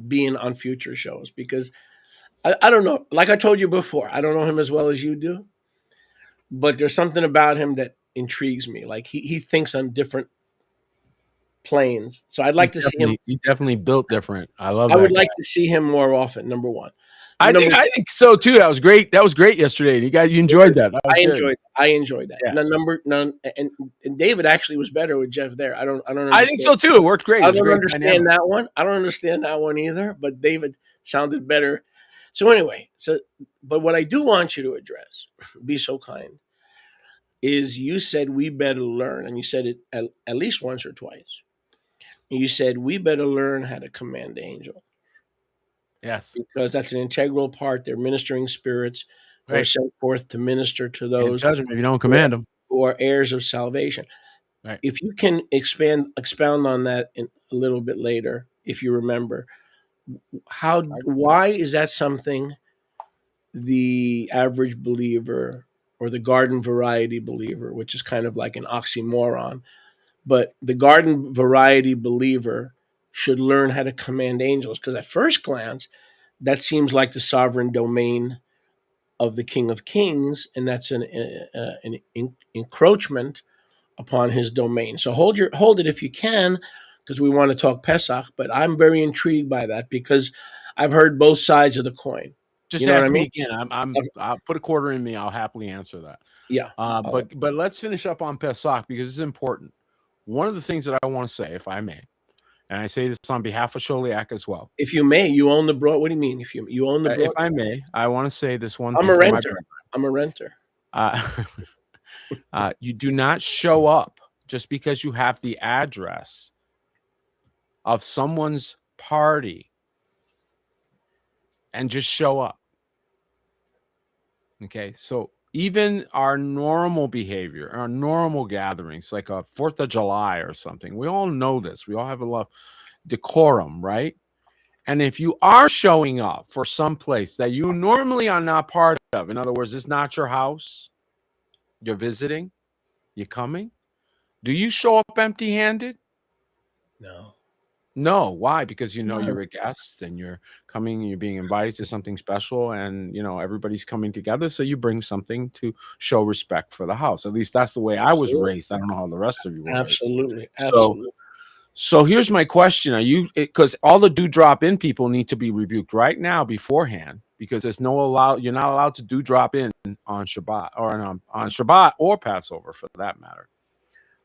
being on future shows because I don't know. Like I told you before, I don't know him as well as you do. But there's something about him that intrigues me. Like he thinks on different planes. So I'd like to see him. He definitely built different. I would like to see him more often. Number one. I think so too. That was great. That was great yesterday. You enjoyed that. I enjoyed that. Yes. And David actually was better with Jeff there. I don't understand. I think so too. It worked great. I don't understand that one. I don't understand that one either. But David sounded better. So anyway, but what I do want you to address, be so kind, is you said we better learn, and you said it at least once or twice. You said we better learn how to command the angel. Yes. Because that's an integral part. They're ministering spirits who are sent forth to minister to those if you don't command them, who are heirs of salvation. Right. If you can expound on that a little bit later, if you remember, why is that something the average believer or the garden variety believer, which is kind of like an oxymoron, but the garden variety believer should learn how to command angels? Because at first glance, that seems like the sovereign domain of the King of Kings, and that's an encroachment upon his domain. So hold it if you can, because we want to talk Pesach, but I'm very intrigued by that because I've heard both sides of the coin. Just ask me again. I'll put a quarter in me. I'll happily answer that. Yeah. But let's finish up on Pesach because it's important. One of the things that I want to say, if I may, and I say this on behalf of Sholiak as well. If you may, you own the broad. What do you mean? If you own the broad? If I may, I want to say this one I'm thing. a renter. I'm a renter. You do not show up just because you have the address of someone's party and just show up. Okay, so even our normal behavior, our normal gatherings, like a 4th of July or something, we all know this. We all have a lot of decorum, right? And if you are showing up for some place that you normally are not part of, in other words, it's not your house, you're visiting, you're coming, do you show up empty-handed? No. No. Why? Because you know you're a guest and you're coming and you're being invited to something special, and you know everybody's coming together, so you bring something to show respect for the house. At least that's the way I was raised. I don't know how the rest of you were Absolutely. raised. So here's my question: are you, because all the drop in people need to be rebuked right now beforehand, because there's you're not allowed to drop in on Shabbat or on Shabbat or Passover for that matter.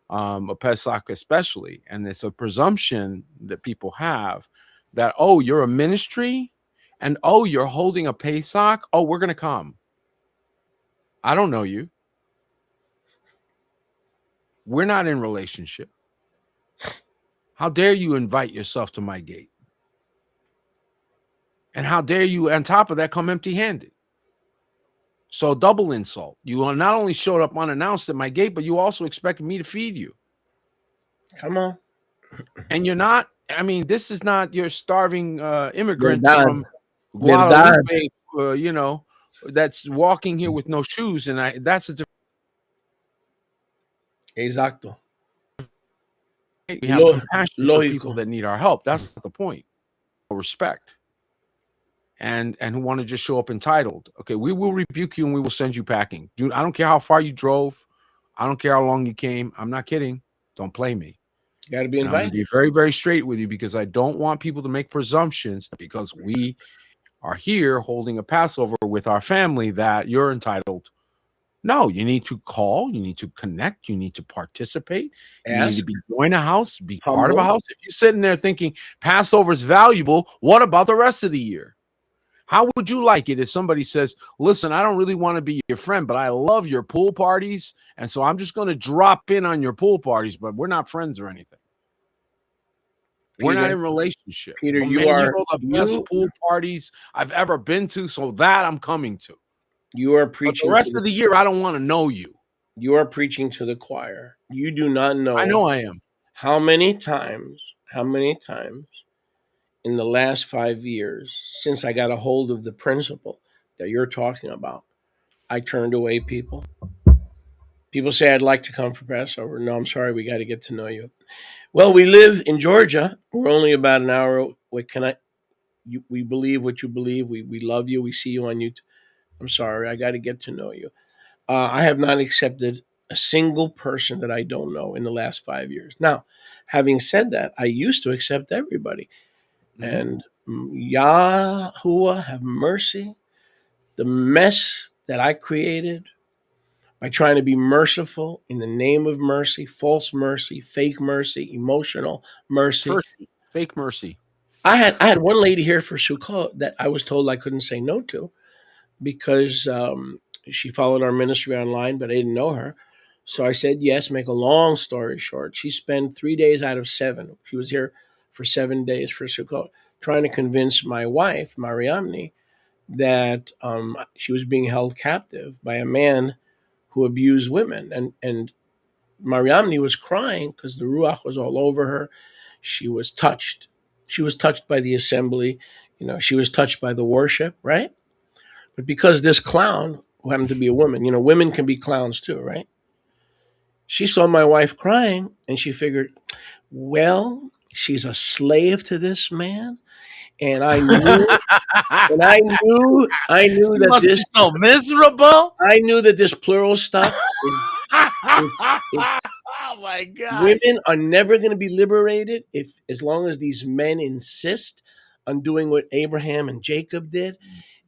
A Pesach especially, and it's a presumption that people have that, oh, you're a ministry and oh, you're holding a Pesach, oh, we're gonna come. I don't know you. We're not in relationship. How dare you invite yourself to my gate? And how dare you, on top of that, come empty-handed? So double insult. You not only showed up unannounced at my gate, but you also expected me to feed you. Come on. And you're not, I mean, this is not your starving immigrant from Guadalupe, you know, that's walking here with no shoes. And that's a different. Exacto. We have compassion for people that need our help. That's not the point. Respect. And who want to just show up entitled. Okay, we will rebuke you and we will send you packing. Dude, I don't care how far you drove. I don't care how long you came. I'm not kidding. Don't play me. You got to be invited. I'm be very, very straight with you, because I don't want people to make presumptions because we are here holding a Passover with our family that you're entitled. No, you need to call, you need to connect, you need to participate, you need to join a house, be part of a house. If you're sitting there thinking Passover is valuable, what about the rest of the year? How would you like it if somebody says, listen, I don't really want to be your friend, but I love your pool parties, and so I'm just going to drop in on your pool parties, but we're not friends or anything. We're not in relationship. Peter, you are the best pool parties I've ever been to, so that I'm coming to. You are preaching. But the rest of the year, I don't want to know you. You are preaching to the choir. You do not know. I know I am. How many times in the last 5 years, since I got a hold of the principle that you're talking about, I turned away people. People say, I'd like to come for Passover. No, I'm sorry, we got to get to know you. Well, we live in Georgia. We're only about an hour away. We believe what you believe. We love you. We see you on YouTube. I'm sorry, I got to get to know you. I have not accepted a single person that I don't know in the last 5 years. Now, having said that, I used to accept everybody. And Yahuwah have mercy. The mess that I created by trying to be merciful in the name of mercy, false mercy, fake mercy, emotional mercy. Fake mercy. I had one lady here for Sukkot that I was told I couldn't say no to because she followed our ministry online, but I didn't know her. So I said yes. Make a long story short, she spent 3 days out of 7. She was here for 7 days for Sukkot, trying to convince my wife, Mariamni, that she was being held captive by a man who abused women. And Mariamni was crying because the Ruach was all over her. She was touched. She was touched by the assembly. You know, she was touched by the worship, right? But because this clown, who happened to be a woman, you know, women can be clowns too, right? She saw my wife crying and she figured, well, she's a slave to this man. And I knew, I knew she that must this be so miserable. I knew that this plural stuff oh my God. Women are never going to be liberated as long as these men insist on doing what Abraham and Jacob did.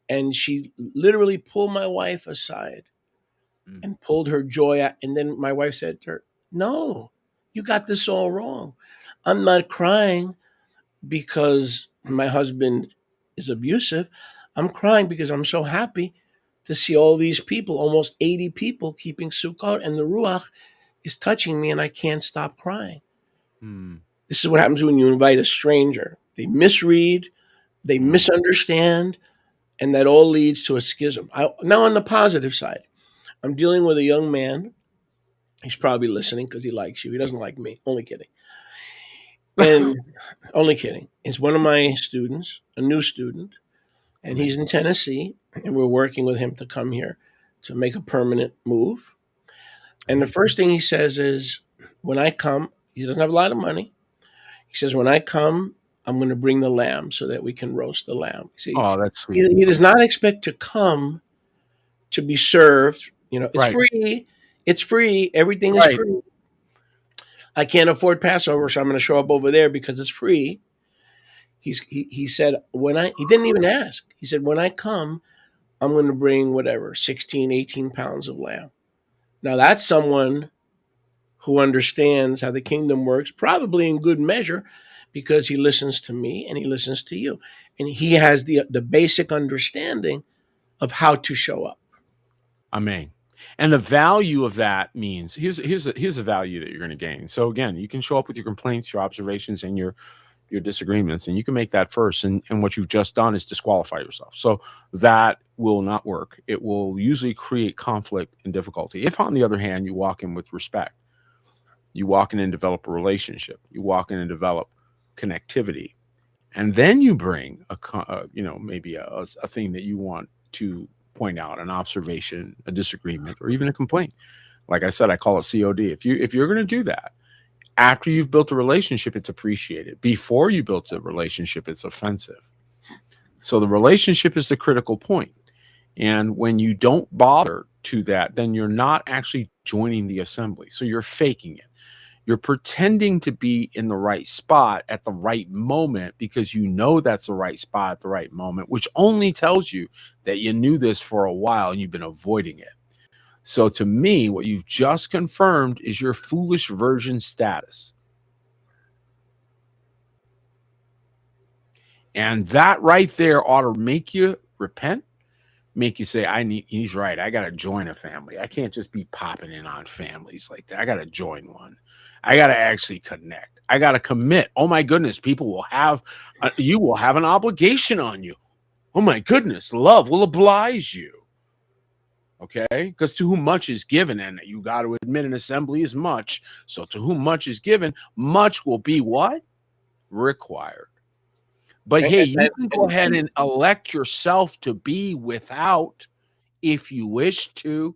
And she literally pulled my wife aside and pulled her joy out. And then my wife said to her, "No, you got this all wrong. I'm not crying because my husband is abusive. I'm crying because I'm so happy to see all these people, almost 80 people, keeping Sukkot, and the Ruach is touching me, and I can't stop crying." This is what happens when you invite a stranger. They misread, they misunderstand, and that all leads to a schism. Now, on the positive side, I'm dealing with a young man. He's probably listening because he likes you. He doesn't like me. Only kidding. And only kidding. It's one of my students, a new student, and he's in Tennessee, and we're working with him to come here to make a permanent move. And the first thing he says is, when I come, he doesn't have a lot of money. He says, when I come, I'm going to bring the lamb so that we can roast the lamb. See, Oh, that's sweet. he does not expect to come to be served. You know, it's free. It's free. Everything is free. I can't afford Passover, so I'm going to show up over there because it's free. He said, he didn't even ask. He said, when I come, I'm going to bring whatever, 16, 18 pounds of lamb. Now, that's someone who understands how the kingdom works, probably in good measure, because he listens to me and he listens to you. And he has the basic understanding of how to show up. Amen. And the value of that means, here's the value that you're going to gain. So again, you can show up with your complaints, your observations, and your disagreements, and you can make that first. And what you've just done is disqualify yourself. So that will not work. It will usually create conflict and difficulty. If, on the other hand, you walk in with respect, you walk in and develop a relationship, you walk in and develop connectivity, and then you bring maybe a thing that you want to point out, an observation, a disagreement, or even a complaint. Like I said, I call it COD. If you're going to do that, after you've built a relationship, it's appreciated. Before you built a relationship, it's offensive. So the relationship is the critical point. And when you don't bother to that, then you're not actually joining the assembly. So you're faking it. You're pretending to be in the right spot at the right moment because you know that's the right spot at the right moment, which only tells you that you knew this for a while and you've been avoiding it. So to me, what you've just confirmed is your foolish virgin status. And that right there ought to make you repent, make you say, he's right. I got to join a family. I can't just be popping in on families like that. I got to join one. I got to actually connect. I got to commit. Oh my goodness. People will have, you will have an obligation on you. Oh my goodness. Love will oblige you. Okay. Because to whom much is given, and you got to admit an assembly is much. So to whom much is given, much will be what? Required. But hey, you can go ahead and elect yourself to be without if you wish to.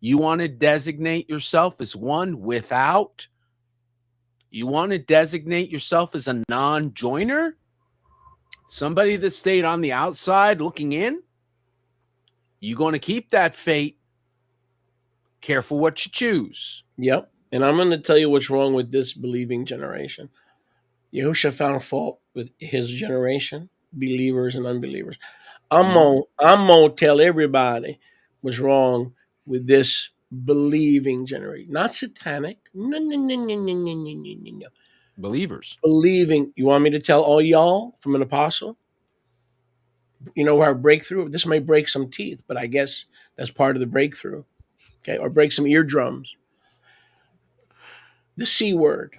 You want to designate yourself as one without? You want to designate yourself as a non-joiner? Somebody that stayed on the outside looking in? You're going to keep that fate. Careful what you choose. Yep. And I'm going to tell you what's wrong with this believing generation. Yahusha found fault with his generation, believers and unbelievers. I'm gonna tell everybody what's wrong with this believing generation. Not satanic. No. Believers. Believing. You want me to tell all y'all from an apostle? You know our breakthrough? This may break some teeth, but I guess that's part of the breakthrough. Okay, or break some eardrums. The C word.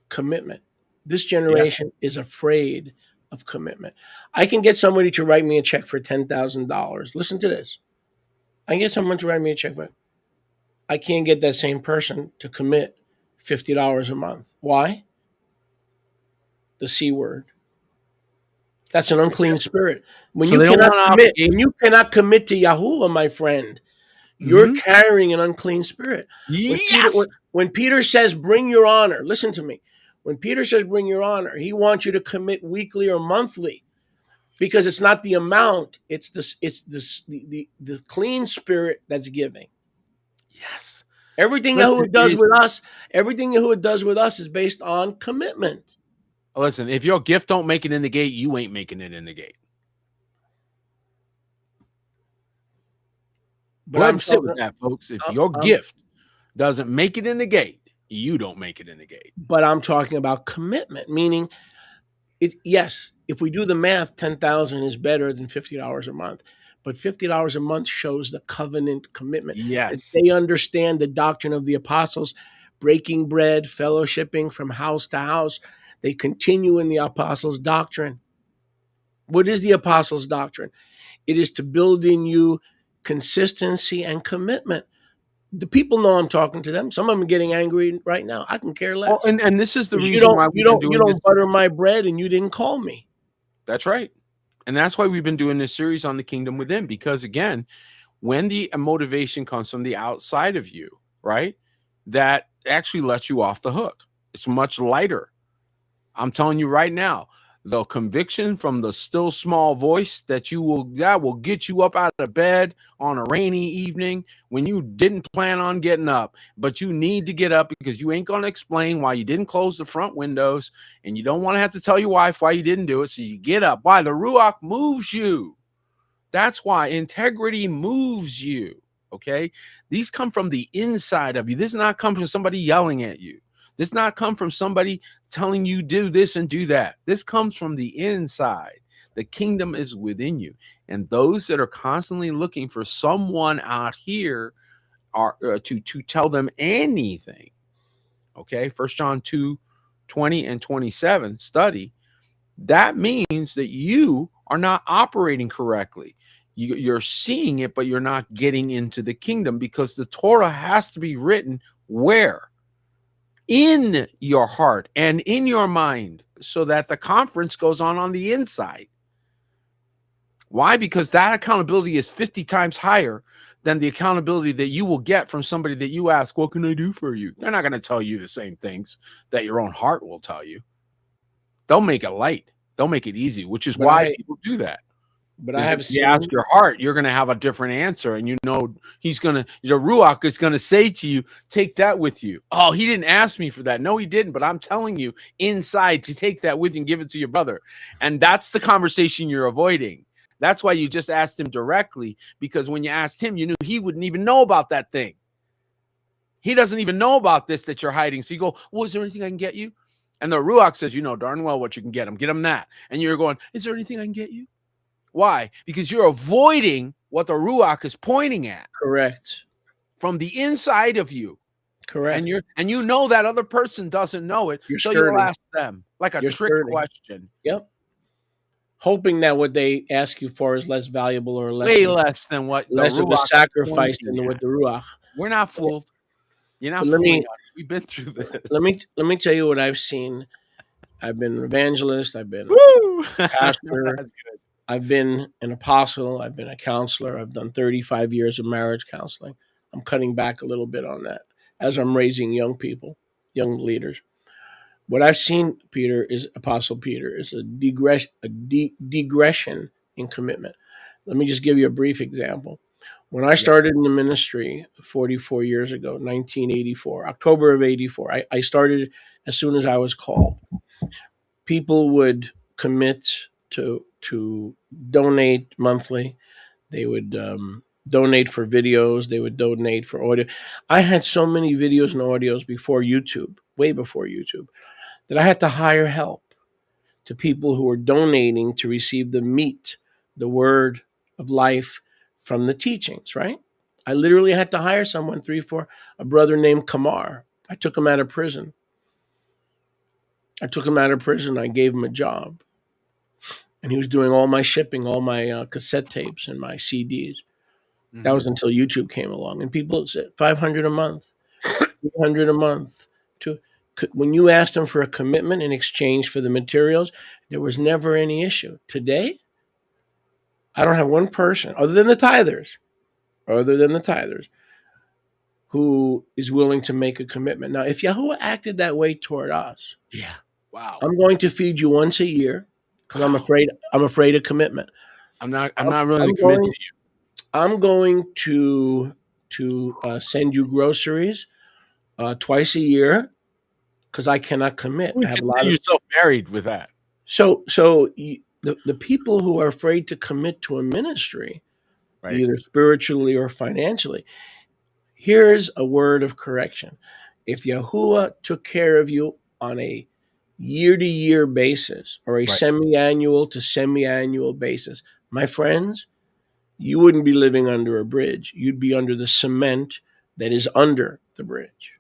Commitment. This generation is afraid of commitment. I can get somebody to write me a check for $10,000. Listen to this. I can get someone to write me a check, but I can't get that same person to commit $50 a month. Why? The C word. That's an unclean spirit. When you cannot commit to Yahuwah, my friend, you're carrying an unclean spirit. Yes. When Peter says, bring your honor, listen to me. When Peter says, bring your honor, he wants you to commit weekly or monthly because it's not the amount. It's the clean spirit that's giving. Yes. Everything Yahuwah does with us is based on commitment. Listen, if your gift don't make it in the gate, you ain't making it in the gate. But Go ahead I'm and sit with talking, that, folks. If I'm, your I'm, gift doesn't make it in the gate, you don't make it in the gate. but I'm talking about commitment, meaning yes, if we do the math, 10,000 is better than $50 a month. But $50 a month shows the covenant commitment. That Yes. they understand the doctrine of the apostles, breaking bread, fellowshipping from house to house. They continue in the apostles' doctrine. What is the apostles' doctrine? It is to build in you consistency and commitment. The people know I'm talking to them. Some of them are getting angry right now. I can care Oh, less. and this is the Because you reason don't why you we've been don't you doing this. don't butter my bread and you didn't call me. That's right. And that's why we've been doing this series on the kingdom within, because again, when the motivation comes from the outside of you, right, that actually lets you off the hook. It's much lighter. I'm telling you right now, the conviction from the still small voice that will get you up out of bed on a rainy evening when you didn't plan on getting up, but you need to get up because you ain't going to explain why you didn't close the front windows, and you don't want to have to tell your wife why you didn't do it. So you get up. Why? The Ruach moves you. That's why integrity moves you. Okay. These come from the inside of you. This does not come from somebody yelling at you. This does not come from somebody telling you do this and do that. This comes from the inside. The kingdom is within you. And those that are constantly looking for someone out here are to tell them anything. Okay. 1 John 2:20 and 27 study. That means that you are not operating correctly. You're seeing it, but you're not getting into the kingdom, because the Torah has to be written where? In your heart and in your mind, so that the conference goes on the inside. Why? Because that accountability is 50 times higher than the accountability that you will get from somebody that you ask, what can I do for you? They're not going to tell you the same things that your own heart will tell you. They'll make it light. They'll make it easy, which is why people do that. But I have if you ask your heart, you're going to have a different answer. And the Ruach is going to say to you, take that with you. Oh, he didn't ask me for that. No, he didn't. But I'm telling you inside to take that with you and give it to your brother. And that's the conversation you're avoiding. That's why you just asked him directly, because when you asked him, you knew he wouldn't even know about that thing. He doesn't even know about this that you're hiding. So you go, well, is there anything I can get you? And the Ruach says, you know darn well what you can get him. Get him that. And you're going, is there anything I can get you? Why? Because you're avoiding what the Ruach is pointing at. Correct. From the inside of you. Correct. And you know that other person doesn't know it. So you'll ask them like a trick question. Yep. Hoping that what they ask you for is less valuable or way less than what less of a sacrifice than what the Ruach. We're not fooled. You're not fooling us. We've been through this. Let me tell you what I've seen. I've been an evangelist. I've been a pastor. I've been an apostle. I've been a counselor. I've done 35 years of marriage counseling. I'm cutting back a little bit on that as I'm raising young people, young leaders. What I've seen, Peter, is Apostle Peter, is a digression in commitment. Let me just give you a brief example. When I started in the ministry 44 years ago, 1984, October of 84, I started as soon as I was called. People would commit to donate monthly. They would donate for videos. They would donate for audio. I had so many videos and audios before YouTube, way before YouTube, that I had to hire help to people who were donating to receive the meat, the word of life from the teachings, right? I literally had to hire someone, a brother named Kamar. I took him out of prison. I gave him a job. And he was doing all my shipping, all my cassette tapes and my CDs. Mm-hmm. That was until YouTube came along. And people said $500 a month, $300 a month. When you asked them for a commitment in exchange for the materials, there was never any issue. Today, I don't have one person other than the tithers, who is willing to make a commitment. Now, if Yahuwah acted that way toward us, wow, I'm going to feed you once a year because I'm afraid of commitment. I'm not really committed to you. I'm going to send you groceries twice a year because I cannot commit. I have a lot of yourself married with that. So the people who are afraid to commit to a ministry either spiritually or financially. Here's a word of correction. If Yahuwah took care of you on a year-to-year basis or a semi-annual to semi-annual basis, my friends, you wouldn't be living under a bridge. You'd be under the cement that is under the bridge.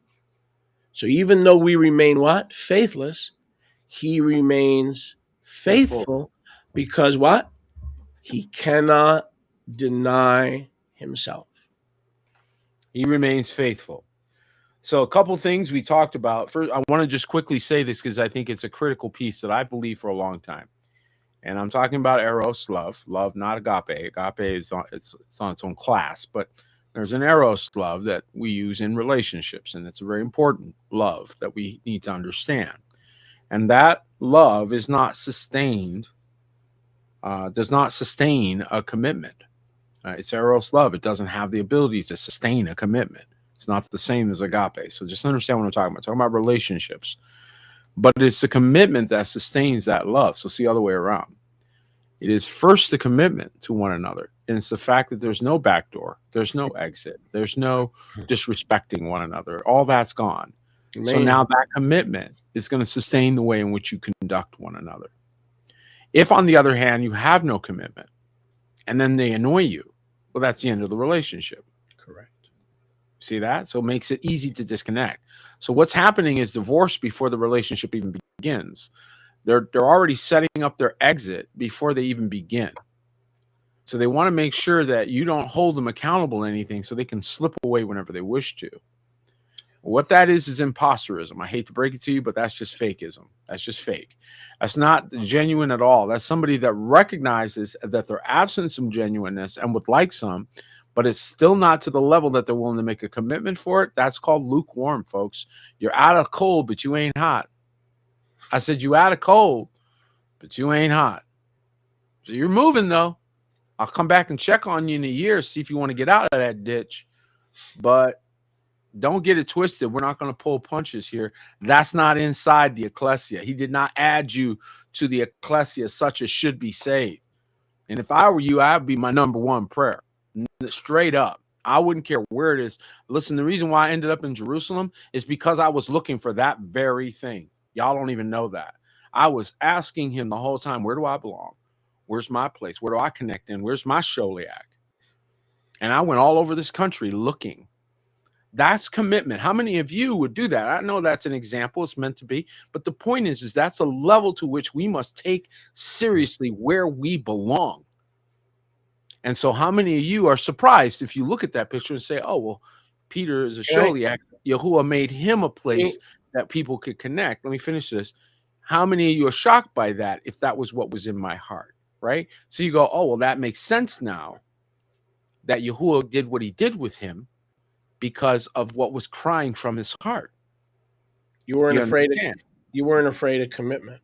So even though we remain what? Faithless, he remains faithful because what? He cannot deny himself. He remains faithful. So a couple things we talked about. First, I want to just quickly say this because I think it's a critical piece that I believe for a long time. And I'm talking about eros, love, not agape. Agape is on it's on its own class, but there's an eros love that we use in relationships, and it's a very important love that we need to understand. And that love is not sustained, does not sustain a commitment. It's eros love. It doesn't have the ability to sustain a commitment. It's not the same as agape. So just understand what I'm talking about. I'm talking about relationships. But it's the commitment that sustains that love. So it's the other way around. It is first the commitment to one another. And it's the fact that there's no backdoor. There's no exit. There's no disrespecting one another. All that's gone. Man. So now that commitment is going to sustain the way in which you conduct one another. If, on the other hand, you have no commitment and then they annoy you, well, that's the end of the relationship. Correct. See that? So it makes it easy to disconnect. So what's happening is divorce before the relationship even begins. They're already setting up their exit before they even begin. So they want to make sure that you don't hold them accountable to anything so they can slip away whenever they wish to. What that is imposterism. I hate to break it to you, but that's just fakeism. That's just fake. That's not genuine at all. That's somebody that recognizes that they're absent some genuineness and would like some, but it's still not to the level that they're willing to make a commitment for it. That's called lukewarm, folks. You're out of cold, but you ain't hot. I said you out of cold, but you ain't hot. So you're moving, though. I'll come back and check on you in a year, see if you want to get out of that ditch. But don't get it twisted. We're not going to pull punches here. That's not inside the ecclesia. He did not add you to the ecclesia such as should be saved. And if I were you, I'd be my number one prayer. Straight up. I wouldn't care where it is. Listen, the reason why I ended up in Jerusalem is because I was looking for that very thing. Y'all don't even know that. I was asking him the whole time, where do I belong? Where's my place? Where do I connect in? Where's my Sholiak? And I went all over this country looking. That's commitment. How many of you would do that? I know that's an example. It's meant to be. But the point is that's a level to which we must take seriously where we belong. And so how many of you are surprised if you look at that picture and say, oh, well, Peter is a Sholiak. Yahuwah made him a place that people could connect. Let me finish this. How many of you are shocked by that if that was what was in my heart, right? So you go, oh, well, that makes sense now that Yahuwah did what he did with him because of what was crying from his heart. You weren't afraid of commitment.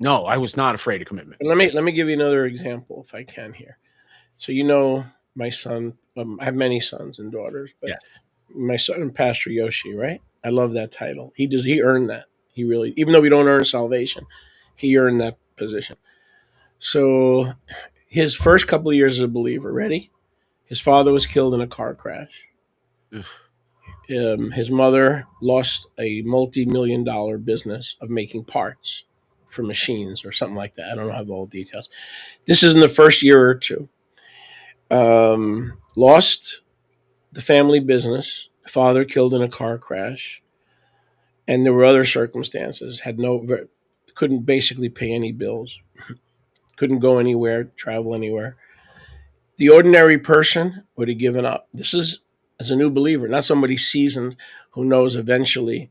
No, I was not afraid of commitment. Let me give you another example if I can here. So my son, I have many sons and daughters, but yes. My son, Pastor Yoshi, right? I love that title. He earned that. He really, even though we don't earn salvation, he earned that position. So his first couple of years as a believer, ready? His father was killed in a car crash. His mother lost a multi-million-dollar business of making parts for machines or something like that. I don't know how the whole details. This is in the first year or two. Lost the family business, father killed in a car crash, and there were other circumstances, couldn't basically pay any bills, couldn't go anywhere, travel anywhere. The ordinary person would have given up. This is as a new believer, not somebody seasoned who knows eventually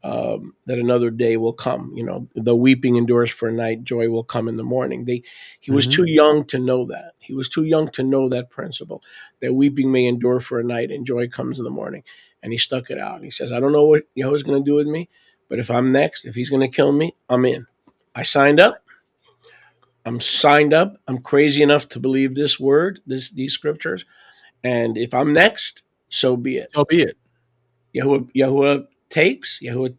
that another day will come. The weeping endures for a night, joy will come in the morning. He was too young to know that. He was too young to know that principle, that weeping may endure for a night and joy comes in the morning. And he stuck it out. He says, I don't know what Yahuwah's going to do with me, but if I'm next, if he's going to kill me, I'm in. I signed up. I'm signed up. I'm crazy enough to believe this word, these scriptures. And if I'm next, so be it. So be it. Yahuwah takes, Yahuwah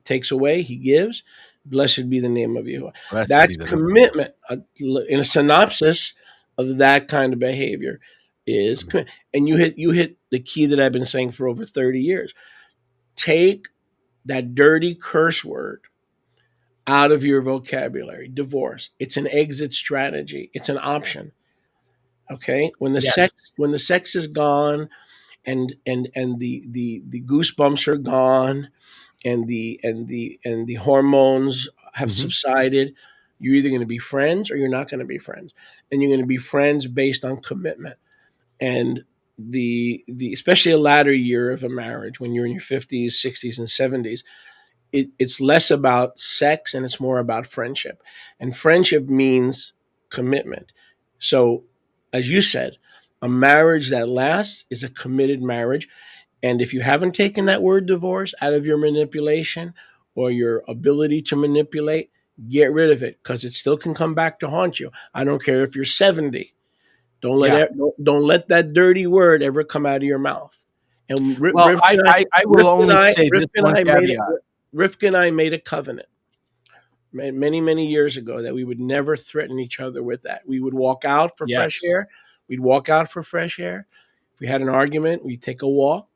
takes away, he gives. Blessed be the name of Yahuwah. That's commitment. In a synopsis, of that kind of behavior is and you hit the key that I've been saying for over 30 years. Take that dirty curse word out of your vocabulary. Divorce. It's an exit strategy. It's an option. Okay? When the sex is gone and the goosebumps are gone and the hormones have subsided, you're either going to be friends or you're not going to be friends. And you're going to be friends based on commitment. And the especially a latter year of a marriage, when you're in your 50s, 60s, and 70s, it's less about sex and it's more about friendship. And friendship means commitment. So, as you said, a marriage that lasts is a committed marriage. And if you haven't taken that word divorce out of your manipulation or your ability to manipulate, get rid of it, because it still can come back to haunt you. I don't care if you're 70. Don't let that dirty word ever come out of your mouth. And I will only say this one caveat. Rivka and I made a covenant many, many years ago that we would never threaten each other with that. We would walk out for fresh air. We'd walk out for fresh air. If we had an argument, we'd take a walk.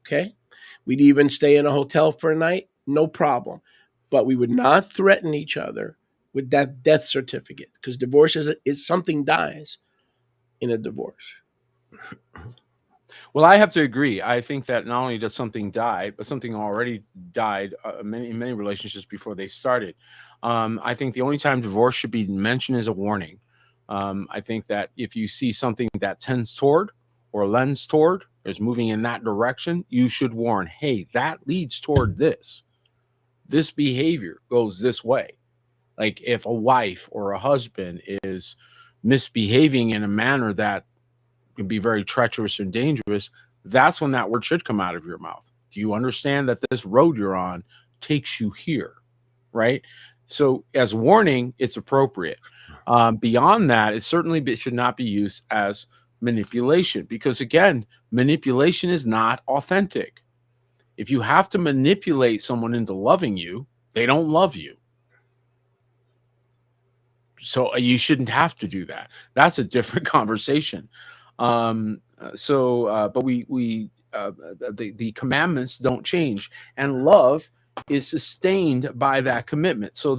Okay. We'd even stay in a hotel for a night. No problem. But we would not threaten each other with that death certificate, because divorce is something dies in a divorce. Well, I have to agree. I think that not only does something die, but something already died in many relationships before they started. I think the only time divorce should be mentioned is a warning. I think that if you see something that tends toward or lends toward, is moving in that direction, you should warn, hey, that leads toward this. This behavior goes this way. Like if a wife or a husband is misbehaving in a manner that can be very treacherous and dangerous, that's when that word should come out of your mouth. Do you understand that this road you're on takes you here, right? So as warning, it's appropriate. Beyond that, it certainly should not be used as manipulation, because again, manipulation is not authentic. If you have to manipulate someone into loving you, they don't love you. So you shouldn't have to do that. That's a different conversation. But the commandments don't change, and love is sustained by that commitment. So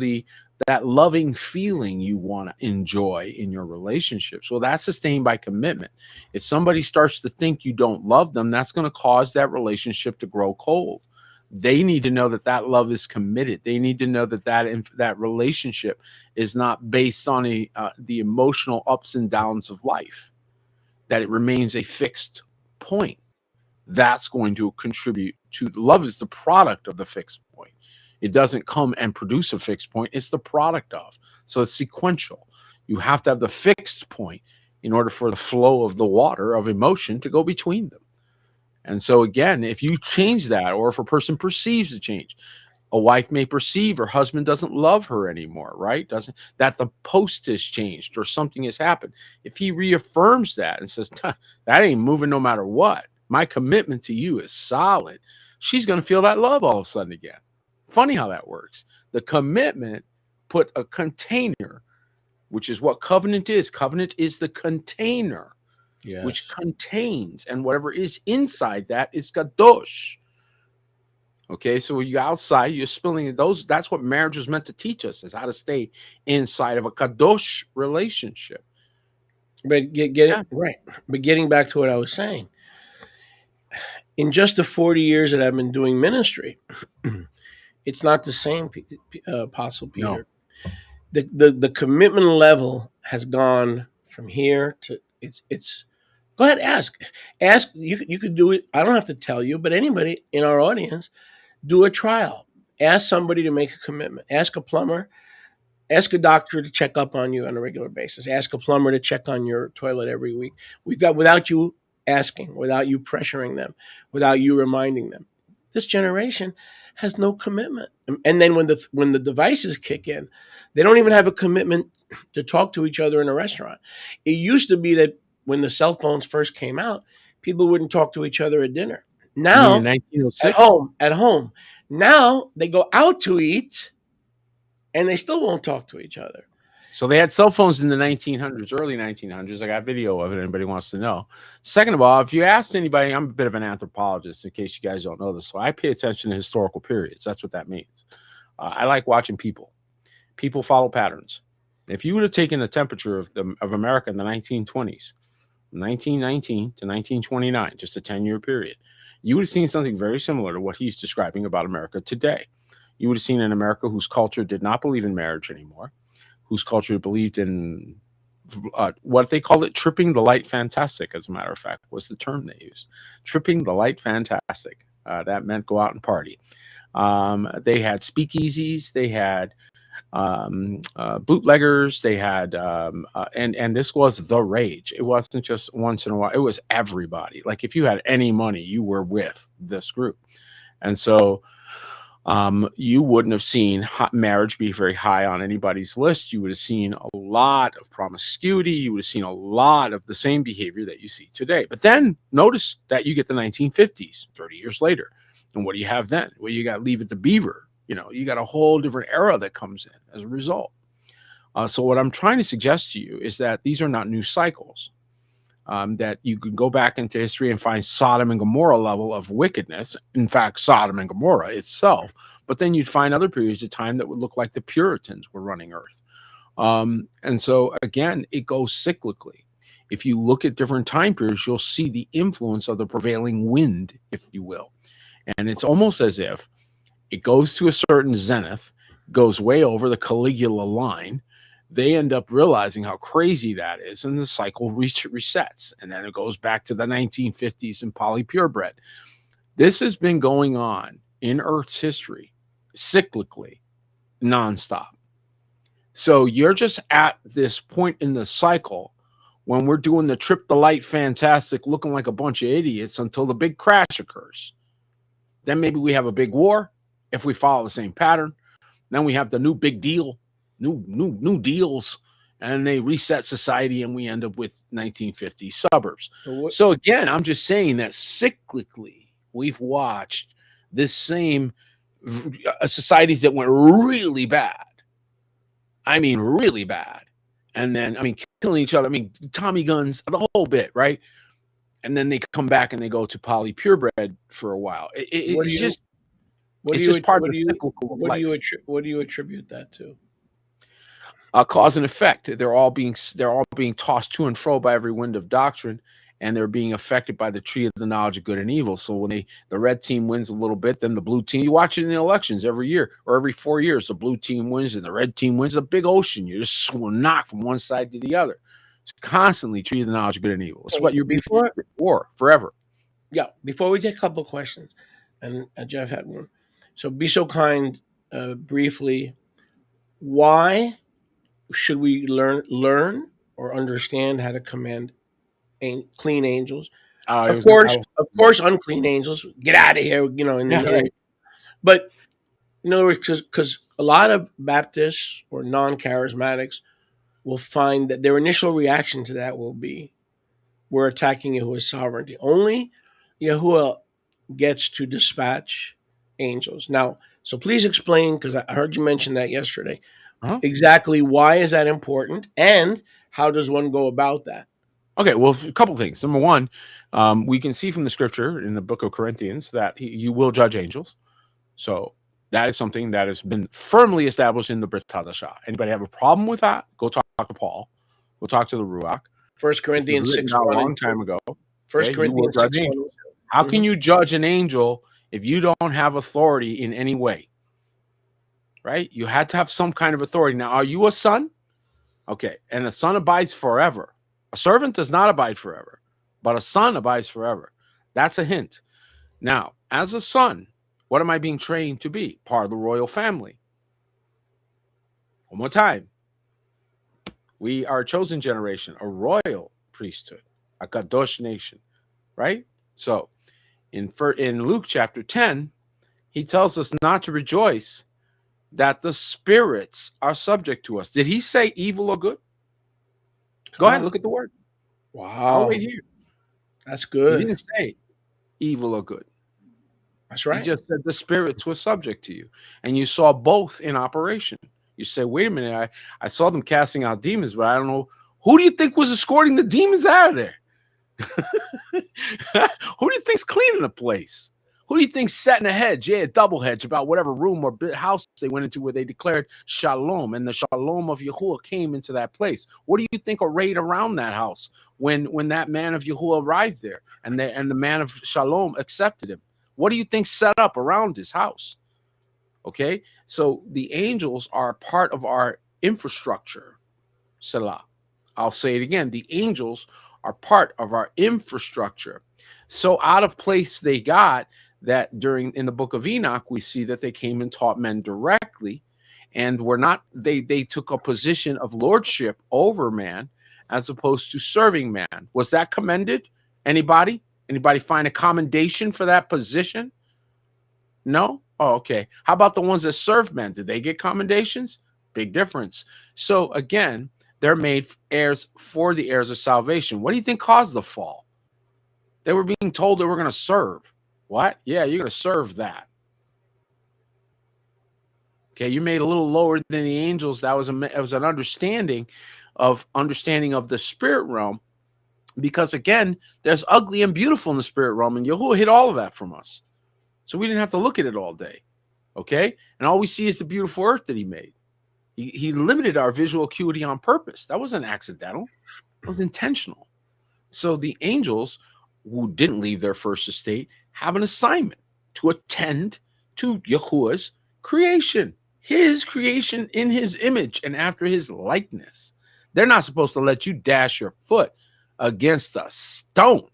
that loving feeling you want to enjoy in your relationships, well, that's sustained by commitment. If somebody starts to think you don't love them, that's going to cause that relationship to grow cold. They need to know that that love is committed. They need to know that relationship is not based on the emotional ups and downs of life, that it remains a fixed point. That's going to contribute to love. Is the product of the fixed point. It doesn't come and produce a fixed point. It's the product of. So it's sequential. You have to have the fixed point in order for the flow of the water of emotion to go between them. And so again, if you change that, or if a person perceives a change, a wife may perceive her husband doesn't love her anymore, right? That the post has changed or something has happened. If he reaffirms that and says, that ain't moving no matter what, my commitment to you is solid, she's going to feel that love all of a sudden again. Funny how that works. The commitment put a container, which is what covenant is. Covenant is the container, yes, which contains, and whatever is inside that is kadosh. Okay, so you outside, you're spilling those. That's what marriage was meant to teach us, is how to stay inside of a kadosh relationship. But it right. But getting back to what I was saying, in just the 40 years that I've been doing ministry, it's not the same, Apostle Peter. No. The commitment level has gone from here to it's. Go ahead, ask. You could do it. I don't have to tell you, but anybody in our audience, do a trial. Ask somebody to make a commitment. Ask a plumber. Ask a doctor to check up on you on a regular basis. Ask a plumber to check on your toilet every week. Without you asking, without you pressuring them, without you reminding them. This generation has no commitment. And then when the devices kick in, they don't even have a commitment to talk to each other in a restaurant. It used to be that when the cell phones first came out, people wouldn't talk to each other at dinner. Now, at home. Now they go out to eat, and they still won't talk to each other. So they had cell phones in the 1900s, early 1900s. I got video of it. Anybody wants to know. Second of all, if you asked anybody, I'm a bit of an anthropologist, in case you guys don't know this. So I pay attention to historical periods. That's what that means. I like watching people. People follow patterns. If you would have taken the temperature of America in the 1920s, 1919 to 1929, just a 10-year period, you would have seen something very similar to what he's describing about America today. You would have seen an America whose culture did not believe in marriage anymore, whose culture believed in what they call it, tripping the light fantastic, as a matter of fact, was the term they used. Tripping the light fantastic. That meant go out and party. They had speakeasies, they had bootleggers, they had and this was the rage. It wasn't just once in a while, it was everybody. Like if you had any money, you were with this group. And so you wouldn't have seen marriage be very high on anybody's list. You would have seen a lot of promiscuity. You would have seen a lot of the same behavior that you see today. But then notice that you get the 1950s, 30 years later. And what do you have then? Well, you got Leave It to Beaver. You know, you got a whole different era that comes in as a result. So what I'm trying to suggest to you is that these are not new cycles. That you can go back into history and find Sodom and Gomorrah level of wickedness. In fact, Sodom and Gomorrah itself. But then you'd find other periods of time that would look like the Puritans were running Earth. And so, again, it goes cyclically. If you look at different time periods, you'll see the influence of the prevailing wind, if you will. And it's almost as if it goes to a certain zenith, goes way over the Caligula line. They end up realizing how crazy that is, and the cycle resets. And then it goes back to the 1950s and polypurebred. This has been going on in Earth's history, cyclically, nonstop. So you're just at this point in the cycle when we're doing the trip the light fantastic, looking like a bunch of idiots until the big crash occurs. Then maybe we have a big war if we follow the same pattern. Then we have the new big deal. New deals, and they reset society, and we end up with 1950 suburbs. So again, I'm just saying that cyclically we've watched this same societies that went really bad. I mean, really bad. And then, I mean, killing each other. I mean, Tommy guns, the whole bit, right? And then they come back and they go to polypurebred for a while. It's just part of the cyclical life. What do you attribute that to? Cause and effect. They're all being tossed to and fro by every wind of doctrine, and they're being affected by the tree of the knowledge of good and evil. So when the red team wins a little bit, then the blue team, you watch it in the elections every year or every 4 years, the blue team wins and the red team wins. A big ocean. You just knock from one side to the other. It's constantly tree of the knowledge of good and evil. It's what you're before war forever. Yeah. Before we take a couple of questions, and Jeff had one. So be so kind, briefly, why should we learn or understand how to command clean angels? Of course, unclean angels, get out of here, you know. But in other words, because a lot of Baptists or non-charismatics will find that their initial reaction to that will be, we're attacking Yahuwah's sovereignty. Only Yahuwah gets to dispatch angels. Now, so please explain, because I heard you mention that yesterday. Exactly why is that important, and how does one go about that? Okay, well, a couple things. Number one, we can see from the scripture in the book of Corinthians that you will judge angels. So that is something that has been firmly established in the Brit Hadashah. Anybody have a problem with that? Go talk to Paul. Go talk to the Ruach. 1 Corinthians 6 a long time ago. 1 Corinthians 6. How can you judge an angel if you don't have authority in any way? Right? You had to have some kind of authority. Now, are you a son? Okay. And a son abides forever. A servant does not abide forever, but a son abides forever. That's a hint. Now, as a son, what am I being trained to be? Part of the royal family. One more time. We are a chosen generation, a royal priesthood, a Kadosh nation, right? So in Luke chapter 10, he tells us not to rejoice that the spirits are subject to us. Did he say evil or good? Go ahead, look at the word. Wow. Right here. That's good. He didn't say evil or good. That's right. He just said the spirits were subject to you. And you saw both in operation. You say, wait a minute, I saw them casting out demons, but I don't know. Who do you think was escorting the demons out of there? Who do you think's cleaning the place? Who do you think's setting a hedge? Yeah, a double hedge about whatever room or house they went into where they declared shalom, and the shalom of Yahuwah came into that place. What do you think arrayed around that house when that man of Yahuwah arrived there, and the man of shalom accepted him? What do you think set up around his house? Okay, so the angels are part of our infrastructure. Selah. I'll say it again. The angels are part of our infrastructure. So out of place they got that in the book of Enoch, we see that they came and taught men directly, and they took a position of lordship over man as opposed to serving man. Was that commended? Anybody find a commendation for that position? No? Oh, okay. How about the ones that served men? Did they get commendations? Big difference. So again, they're made heirs for the heirs of salvation. What do you think caused the fall? They were being told they were going to serve. What? Yeah, you're going to serve that. Okay, you made a little lower than the angels. That was an understanding of the spirit realm, because again, there's ugly and beautiful in the spirit realm, and Yahuwah hid all of that from us, so we didn't have to look at it all day. Okay, and all we see is the beautiful earth that he made. He limited our visual acuity on purpose. That wasn't accidental. It was intentional. So the angels, who didn't leave their first estate, have an assignment to attend to Yahuwah's creation, his creation in his image and after his likeness. They're not supposed to let you dash your foot against a stone.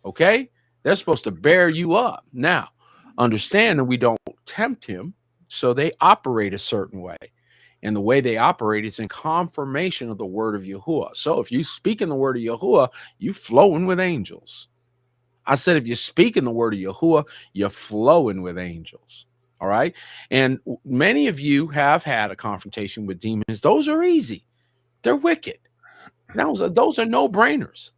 Okay? They're supposed to bear you up. Now, understand that we don't tempt him, so they operate a certain way. And the way they operate is in confirmation of the word of Yahuwah. So if you speak in the word of Yahuwah, you flowing with angels. I said, if you speak in the word of Yahuwah, you're flowing with angels. All right. And many of you have had a confrontation with demons. Those are easy. They're wicked. Those are no-brainers.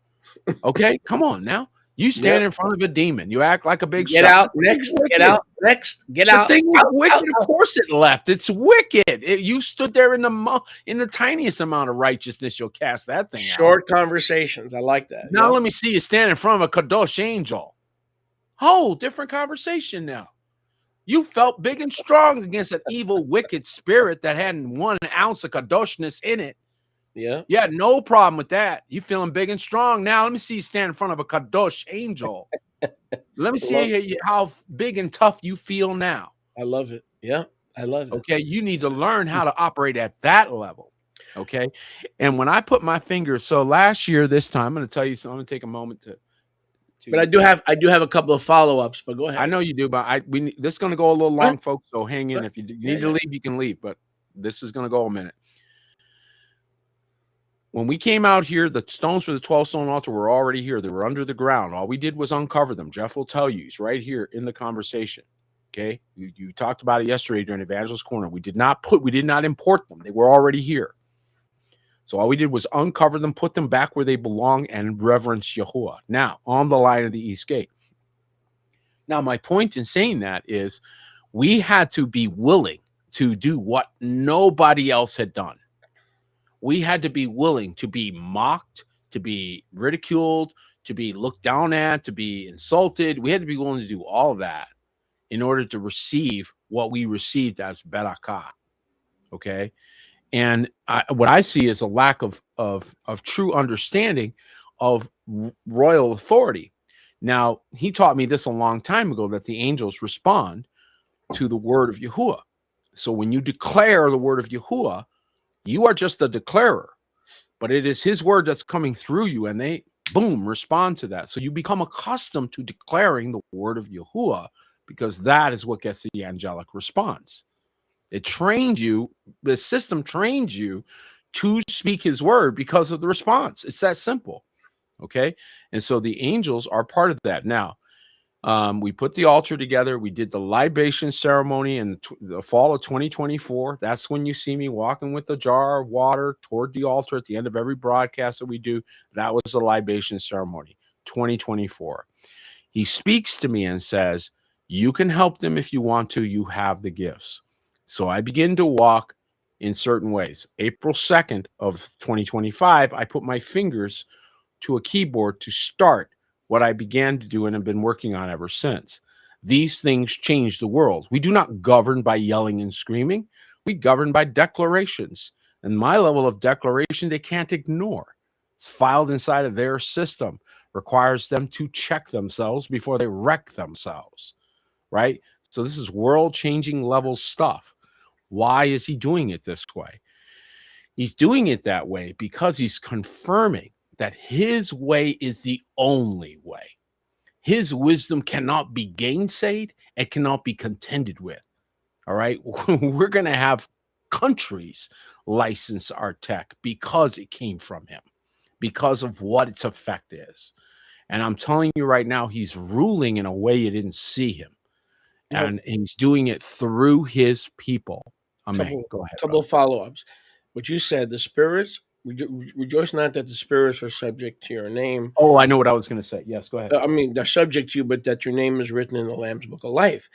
Okay. Come on now. You stand in front of a demon. You act like a big get out next. Get out next. Get out. The thing is wicked. Of course, it left. It's wicked. You stood there in the tiniest amount of righteousness. You'll cast that thing out. Short conversations. I like that. Now let me see you stand in front of a kadosh angel. Oh, different conversation now. You felt big and strong against an evil, wicked spirit that hadn't 1 ounce of kadoshness in it. Yeah. Yeah, no problem with that. You feeling big and strong now. Let me see you stand in front of a kadosh angel. Let me see how big and tough you feel now. I love it. Yeah, I love it. Okay, you need to learn how to operate at that level. Okay, and when I put my finger, so last year, this time, I'm going to tell you something. I'm going to take a moment to. But I do have a couple of follow-ups. But go ahead. I know you do, but this is going to go a little long, folks. So hang in. If you need to leave, you can leave. But this is going to go a minute. When we came out here, the stones for the 12-stone altar were already here. They were under the ground. All we did was uncover them. Jeff will tell you. He's right here in the conversation. Okay? You talked about it yesterday during Evangelist Corner. We did not import them. They were already here. So all we did was uncover them, put them back where they belong, and reverence Yahuwah. Now, on the line of the East Gate. Now, my point in saying that is we had to be willing to do what nobody else had done. We had to be willing to be mocked, to be ridiculed, to be looked down at, to be insulted. We had to be willing to do all of that in order to receive what we received as Barakah. Okay? And what I see is a lack of true understanding of royal authority. Now, he taught me this a long time ago, that the angels respond to the word of Yahuwah. So when you declare the word of Yahuwah, you are just a declarer, but it is his word that's coming through you, and they, boom, respond to that. So you become accustomed to declaring the word of Yahuwah, because that is what gets the angelic response. It trained you, the system trained you to speak his word because of the response. It's that simple. Okay. And so the angels are part of that. Now, we put the altar together. We did the libation ceremony in the fall of 2024. That's when you see me walking with a jar of water toward the altar at the end of every broadcast that we do. That was the libation ceremony, 2024. He speaks to me and says, you can help them if you want to. You have the gifts. So I begin to walk in certain ways. April 2nd of 2025, I put my fingers to a keyboard to start what I began to do and have been working on ever since. These things change the world. We do not govern by yelling and screaming. We govern by declarations. And my level of declaration, they can't ignore. It's filed inside of their system, requires them to check themselves before they wreck themselves, right? So this is world-changing level stuff. Why is he doing it this way? He's doing it that way because he's confirming that his way is the only way. His wisdom cannot be gainsaid and cannot be contended with. All right. We're going to have countries license our tech because it came from him, because of what its effect is. And I'm telling you right now, he's ruling in a way you didn't see him. And he's doing it through his people. Amen. Go ahead. Couple of follow-ups. What you said, the spirits, rejoice not that the spirits are subject to your name. Oh, I know what I was going to say. Yes, go ahead. I mean, they're subject to you, but that your name is written in the Lamb's Book of Life.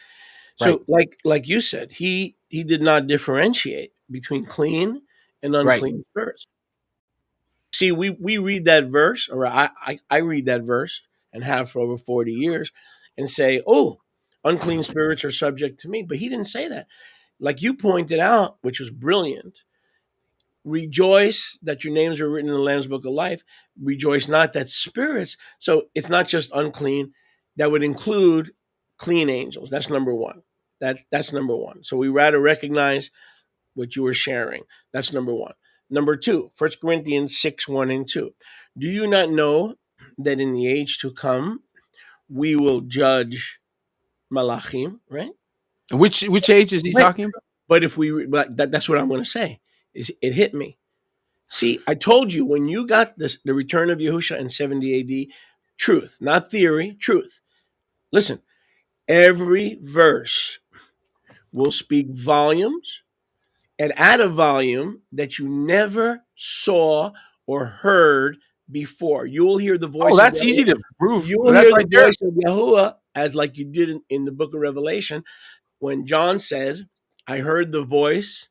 So, like you said, he did not differentiate between clean and unclean spirits. See, we read that verse, or I read that verse and have for over 40 years, and say, oh, unclean spirits are subject to me. But he didn't say that. Like you pointed out, which was brilliant, rejoice that your names are written in the Lamb's Book of Life. Rejoice not that spirits. So it's not just unclean. That would include clean angels. That's number one. That's number one. So we rather recognize what you were sharing. That's number one. Number two, 1 Corinthians 6, 1 and 2. Do you not know that in the age to come, we will judge Malachim, right? Which age is he talking about? But that's what I'm going to say. It hit me. See, I told you when you got the return of Yahusha in 70 AD, truth, not theory, truth. Listen, every verse will speak volumes, and add a volume that you never saw or heard before. You will hear the voice. Oh, that's easy to prove. You will hear the voice of Yahuwah, as like you did in the book of Revelation, when John said, I heard the voice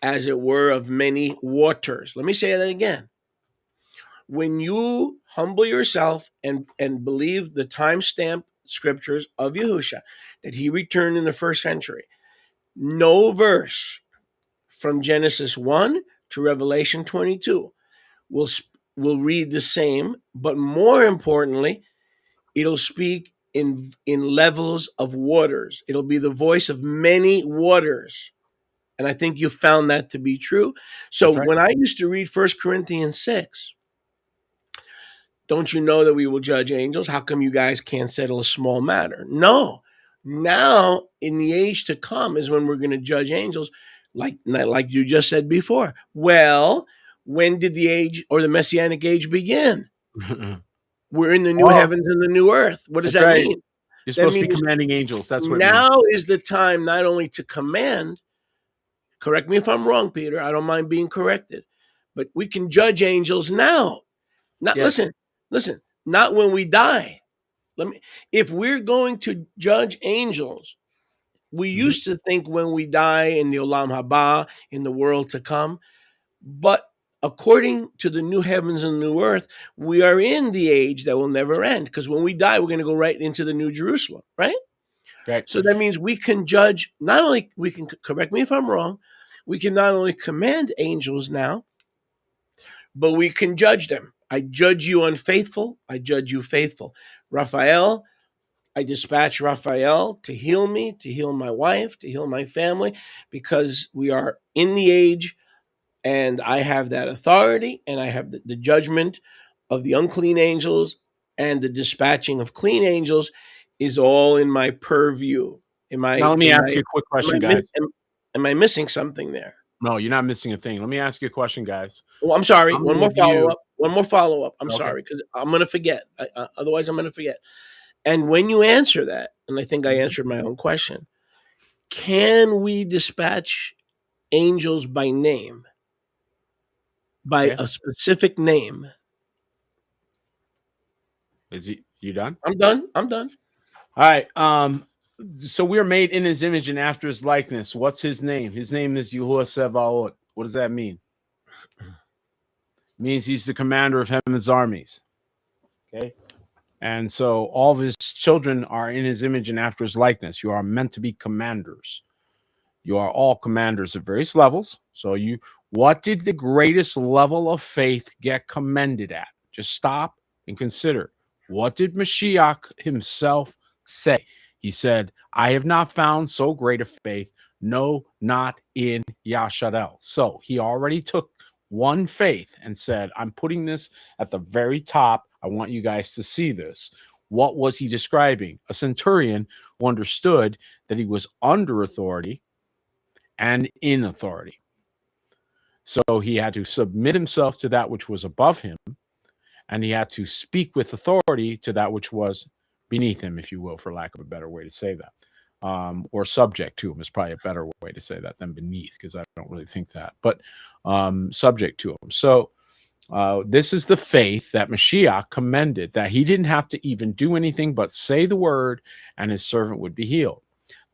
as it were of many waters. Let me say that again. When you humble yourself and believe the timestamp scriptures of Yahusha, that he returned in the 1st century, no verse from Genesis 1 to Revelation 22 will read the same, but more importantly, it'll speak in levels of waters. It'll be the voice of many waters. And I think you found that to be true. So when I used to read 1 Corinthians 6, don't you know that we will judge angels? How come you guys can't settle a small matter? No. Now, in the age to come is when we're going to judge angels, like you just said before. Well, when did the age or the Messianic age begin? We're in the new heavens and the new earth. What does that mean? You're supposed to be commanding angels. That's what now is the time not only to command. Correct me if I'm wrong, Peter. I don't mind being corrected. But we can judge angels now. Listen, not when we die. If we're going to judge angels, we used to think when we die in the Olam Haba, in the world to come. But according to the new heavens and new earth, we are in the age that will never end. Because when we die, we're going to go right into the New Jerusalem, right? Right. So that means we can judge, not only, we can, correct me if I'm wrong, we can not only command angels now, but we can judge them. I judge you unfaithful, I judge you faithful. Raphael, I dispatch Raphael to heal me, to heal my wife, to heal my family, because we are in the age, and I have that authority, and I have the judgment of the unclean angels, and the dispatching of clean angels is all in my purview. Now let me ask you a quick question, guys. Am I missing something there? No, you're not missing a thing. Let me ask you a question, guys. Well, I'm sorry. One more follow-up. I'm sorry, because I'm going to forget. Otherwise, I'm going to forget. And when you answer that, and I think I answered my own question, can we dispatch angels by name? By a specific name? You done? I'm done. All right. So we are made in his image and after his likeness. What's his name? His name is Yahuwah Sebaot. What does that mean? It means he's the commander of heaven's armies. Okay. And so all of his children are in his image and after his likeness. You are meant to be commanders. You are all commanders at various levels. So what did the greatest level of faith get commended at? Just stop and consider. What did Mashiach himself say? He said, I have not found so great a faith, no, not in Yasharel. So he already took one faith and said, I'm putting this at the very top. I want you guys to see this. What was he describing? A centurion who understood that he was under authority and in authority. So he had to submit himself to that which was above him, and he had to speak with authority to that which was beneath him, if you will, for lack of a better way to say that. Or subject to him is probably a better way to say that than beneath, because I don't really think that, but subject to him. So this is the faith that Mashiach commended, that he didn't have to even do anything but say the word and his servant would be healed.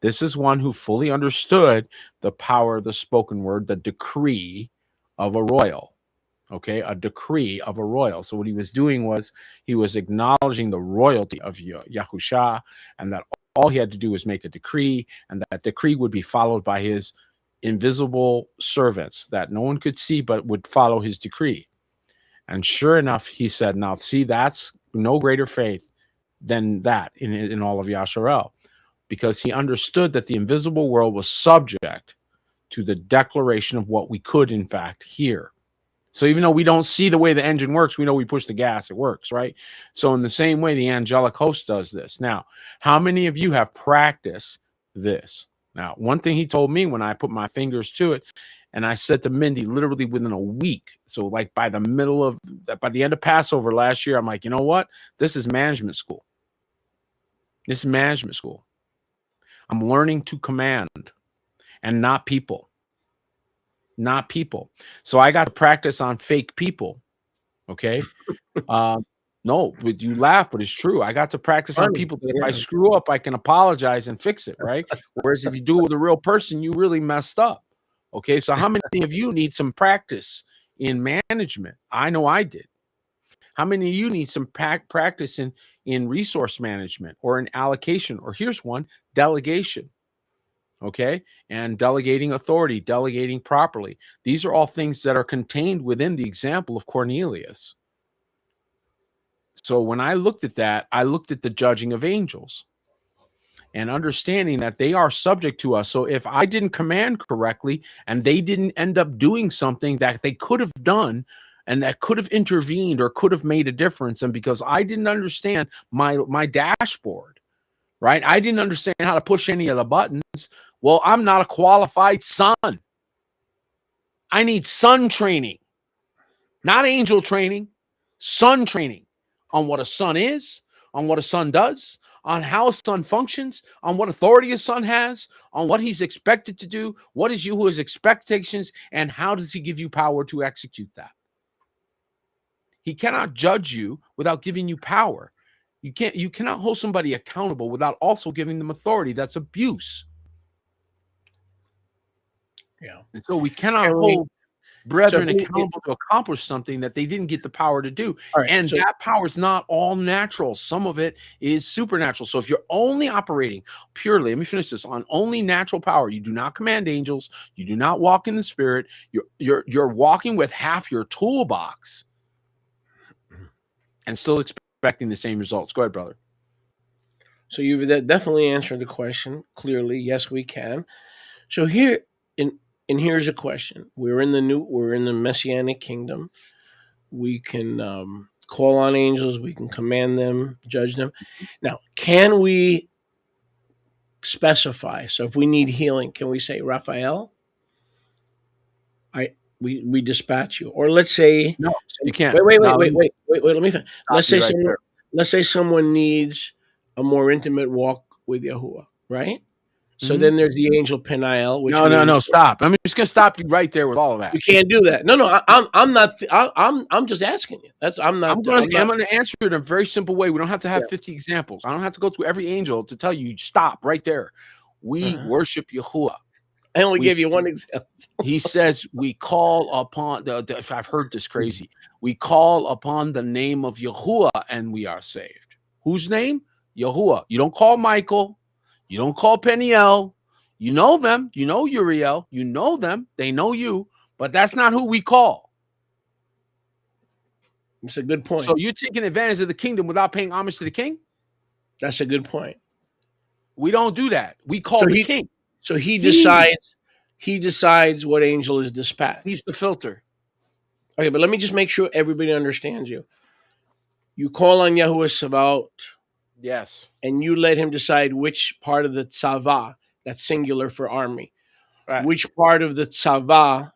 This is one who fully understood the power of the spoken word, the decree of a royal. Okay, a decree of a royal. So what he was doing was he was acknowledging the royalty of Yahusha, and that all he had to do was make a decree, and that decree would be followed by his invisible servants that no one could see but would follow his decree. And sure enough, he said, now see, that's no greater faith than that in all of Yasharel, because he understood that the invisible world was subject to the declaration of what we could in fact hear. So even though we don't see the way the engine works, we know we push the gas, it works, right? So in the same way, the angelic host does this. Now, how many of you have practiced this? Now, one thing he told me when I put my fingers to it, and I said to Mindy literally within a week, so like by the end of Passover last year, I'm like, you know what? This is management school. This is management school. I'm learning to command and not people. Not people. So I got to practice on fake people. Okay. No, but you laugh, but it's true. I got to practice on people that if I screw up, I can apologize and fix it, right? Whereas if you do it with a real person, you really messed up. Okay. So how many of you need some practice in management? I know I did. How many of you need some practice in resource management or in allocation? Or here's one, delegation. Okay. And delegating authority, delegating properly. These are all things that are contained within the example of Cornelius. So when I looked at that, I looked at the judging of angels and understanding that they are subject to us. So if I didn't command correctly and they didn't end up doing something that they could have done and that could have intervened or could have made a difference, and because I didn't understand my dashboard, right? I didn't understand how to push any of the buttons. Well, I'm not a qualified son. I need son training, not angel training, son training on what a son is, on what a son does, on how a son functions, on what authority a son has, on what he's expected to do, what is Yahuwah's expectations, and how does he give you power to execute that? He cannot judge you without giving you power. You cannot hold somebody accountable without also giving them authority. That's abuse. Yeah. And so we cannot hold brethren accountable to accomplish something that they didn't get the power to do. Right, and so that power is not all natural. Some of it is supernatural. So if you're only operating purely, let me finish this, on only natural power, you do not command angels, you do not walk in the spirit, you're walking with half your toolbox and still expecting the same results. Go ahead, brother. So you've definitely answered the question clearly. Yes, we can. So here's a question. We're in the Messianic kingdom. We can call on angels. We can command them, judge them. Now, can we specify? So if we need healing, can we say, Raphael, we dispatch you? Or let's say, no, you can't. Wait. Let me finish. Let's say someone needs a more intimate walk with Yahuwah, right? So then there's the angel Peniel. Which no, stop. I'm just gonna stop you right there with all of that. You can't do that. No. I'm not. I'm just asking you. I'm gonna answer it in a very simple way. We don't have to have 50 examples. I don't have to go through every angel to tell you stop right there. We worship Yahuwah. I only gave you one example. He says we call upon if I've heard this crazy, we call upon the name of Yahuwah and we are saved. Whose name? Yahuwah. You don't call Michael. You don't call Peniel. You know them. You know Uriel. You know them. They know you. But that's not who we call. It's a good point. So you're taking advantage of the kingdom without paying homage to the king? That's a good point. We don't do that. We call the king. So he decides what angel is dispatched. He's the filter. Okay, but let me just make sure everybody understands you. You call on Yahuwah Sabaoth. Yes. And you let him decide which part of the tzava, that's singular for army, right, which part of the tzava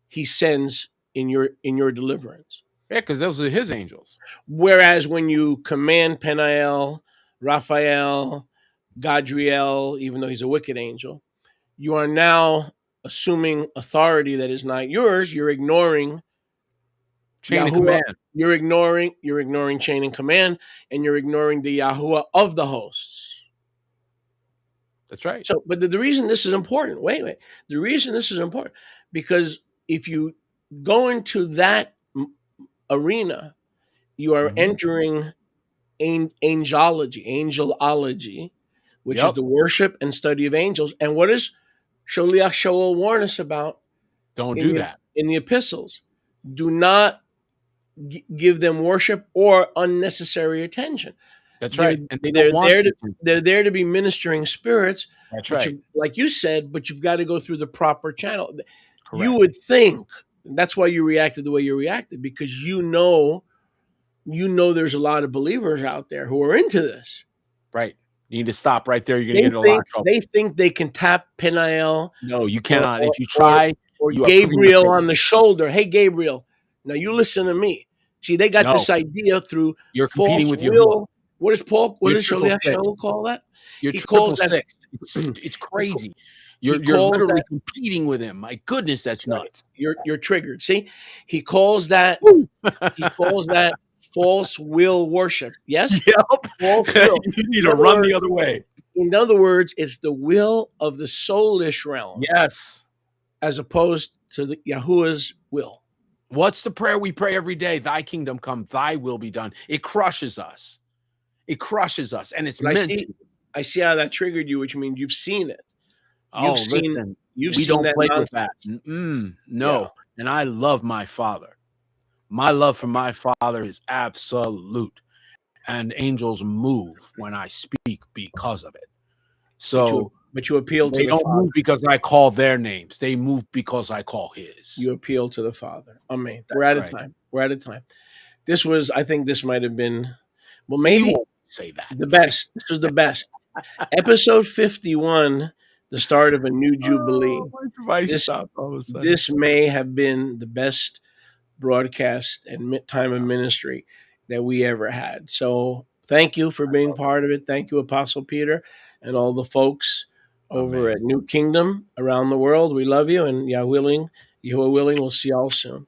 he sends in your deliverance. Yeah, because those are his angels. Whereas when you command Peniel, Raphael, Gadriel, even though he's a wicked angel, you are now assuming authority that is not yours. You're ignoring chain of command. You're ignoring chain and command, and you're ignoring the Yahuwah of the hosts. That's right. So, but the reason this is important, the reason this is important, because if you go into that arena, you are entering angelology, which is the worship and study of angels. And what does Sholiach Shaul warn us about? Don't do that. In the epistles. Do not give them worship or unnecessary attention. That's right. And they're there to be ministering spirits. That's right. Like you said, but you've got to go through the proper channel. Correct. You would think that's why you reacted the way you reacted, because you know there's a lot of believers out there who are into this. Right. You need to stop right there. You're going to get in a lot of trouble. They think they can tap Peniel. No, you cannot. If you try, or Gabriel on the shoulder. Hey, Gabriel, now you listen to me. See, they got this idea through you're competing with your will. What does Sholiach Shaul call that? He calls that it's crazy. You're literally competing with him. My goodness, that's nuts. You're triggered. See, he calls that false will worship. Yes. Yep. False will. You need to run the other way. In other words, it's the will of the soulish realm. Yes. As opposed to the Yahuwah's will. What's the prayer we pray every day? Thy kingdom come, thy will be done. It crushes us. It crushes us. And it's meant to. I see how that triggered you, which means you've seen it. We don't play with that. No. And I love my Father. My love for my Father is absolute. And angels move when I speak because of it. So, but you appeal to they don't move because I call their names. They move because I call his. You appeal to the Father. Amen. We're out of time. I think this might have been, well, maybe say that the best. This was the best. Episode 51, the start of a new jubilee. This may have been the best broadcast and time of ministry that we ever had. So thank you for being part of it. Thank you, Apostle Peter, and all the folks over at New Kingdom around the world. We love you, and Yahuwah willing, we'll see y'all soon.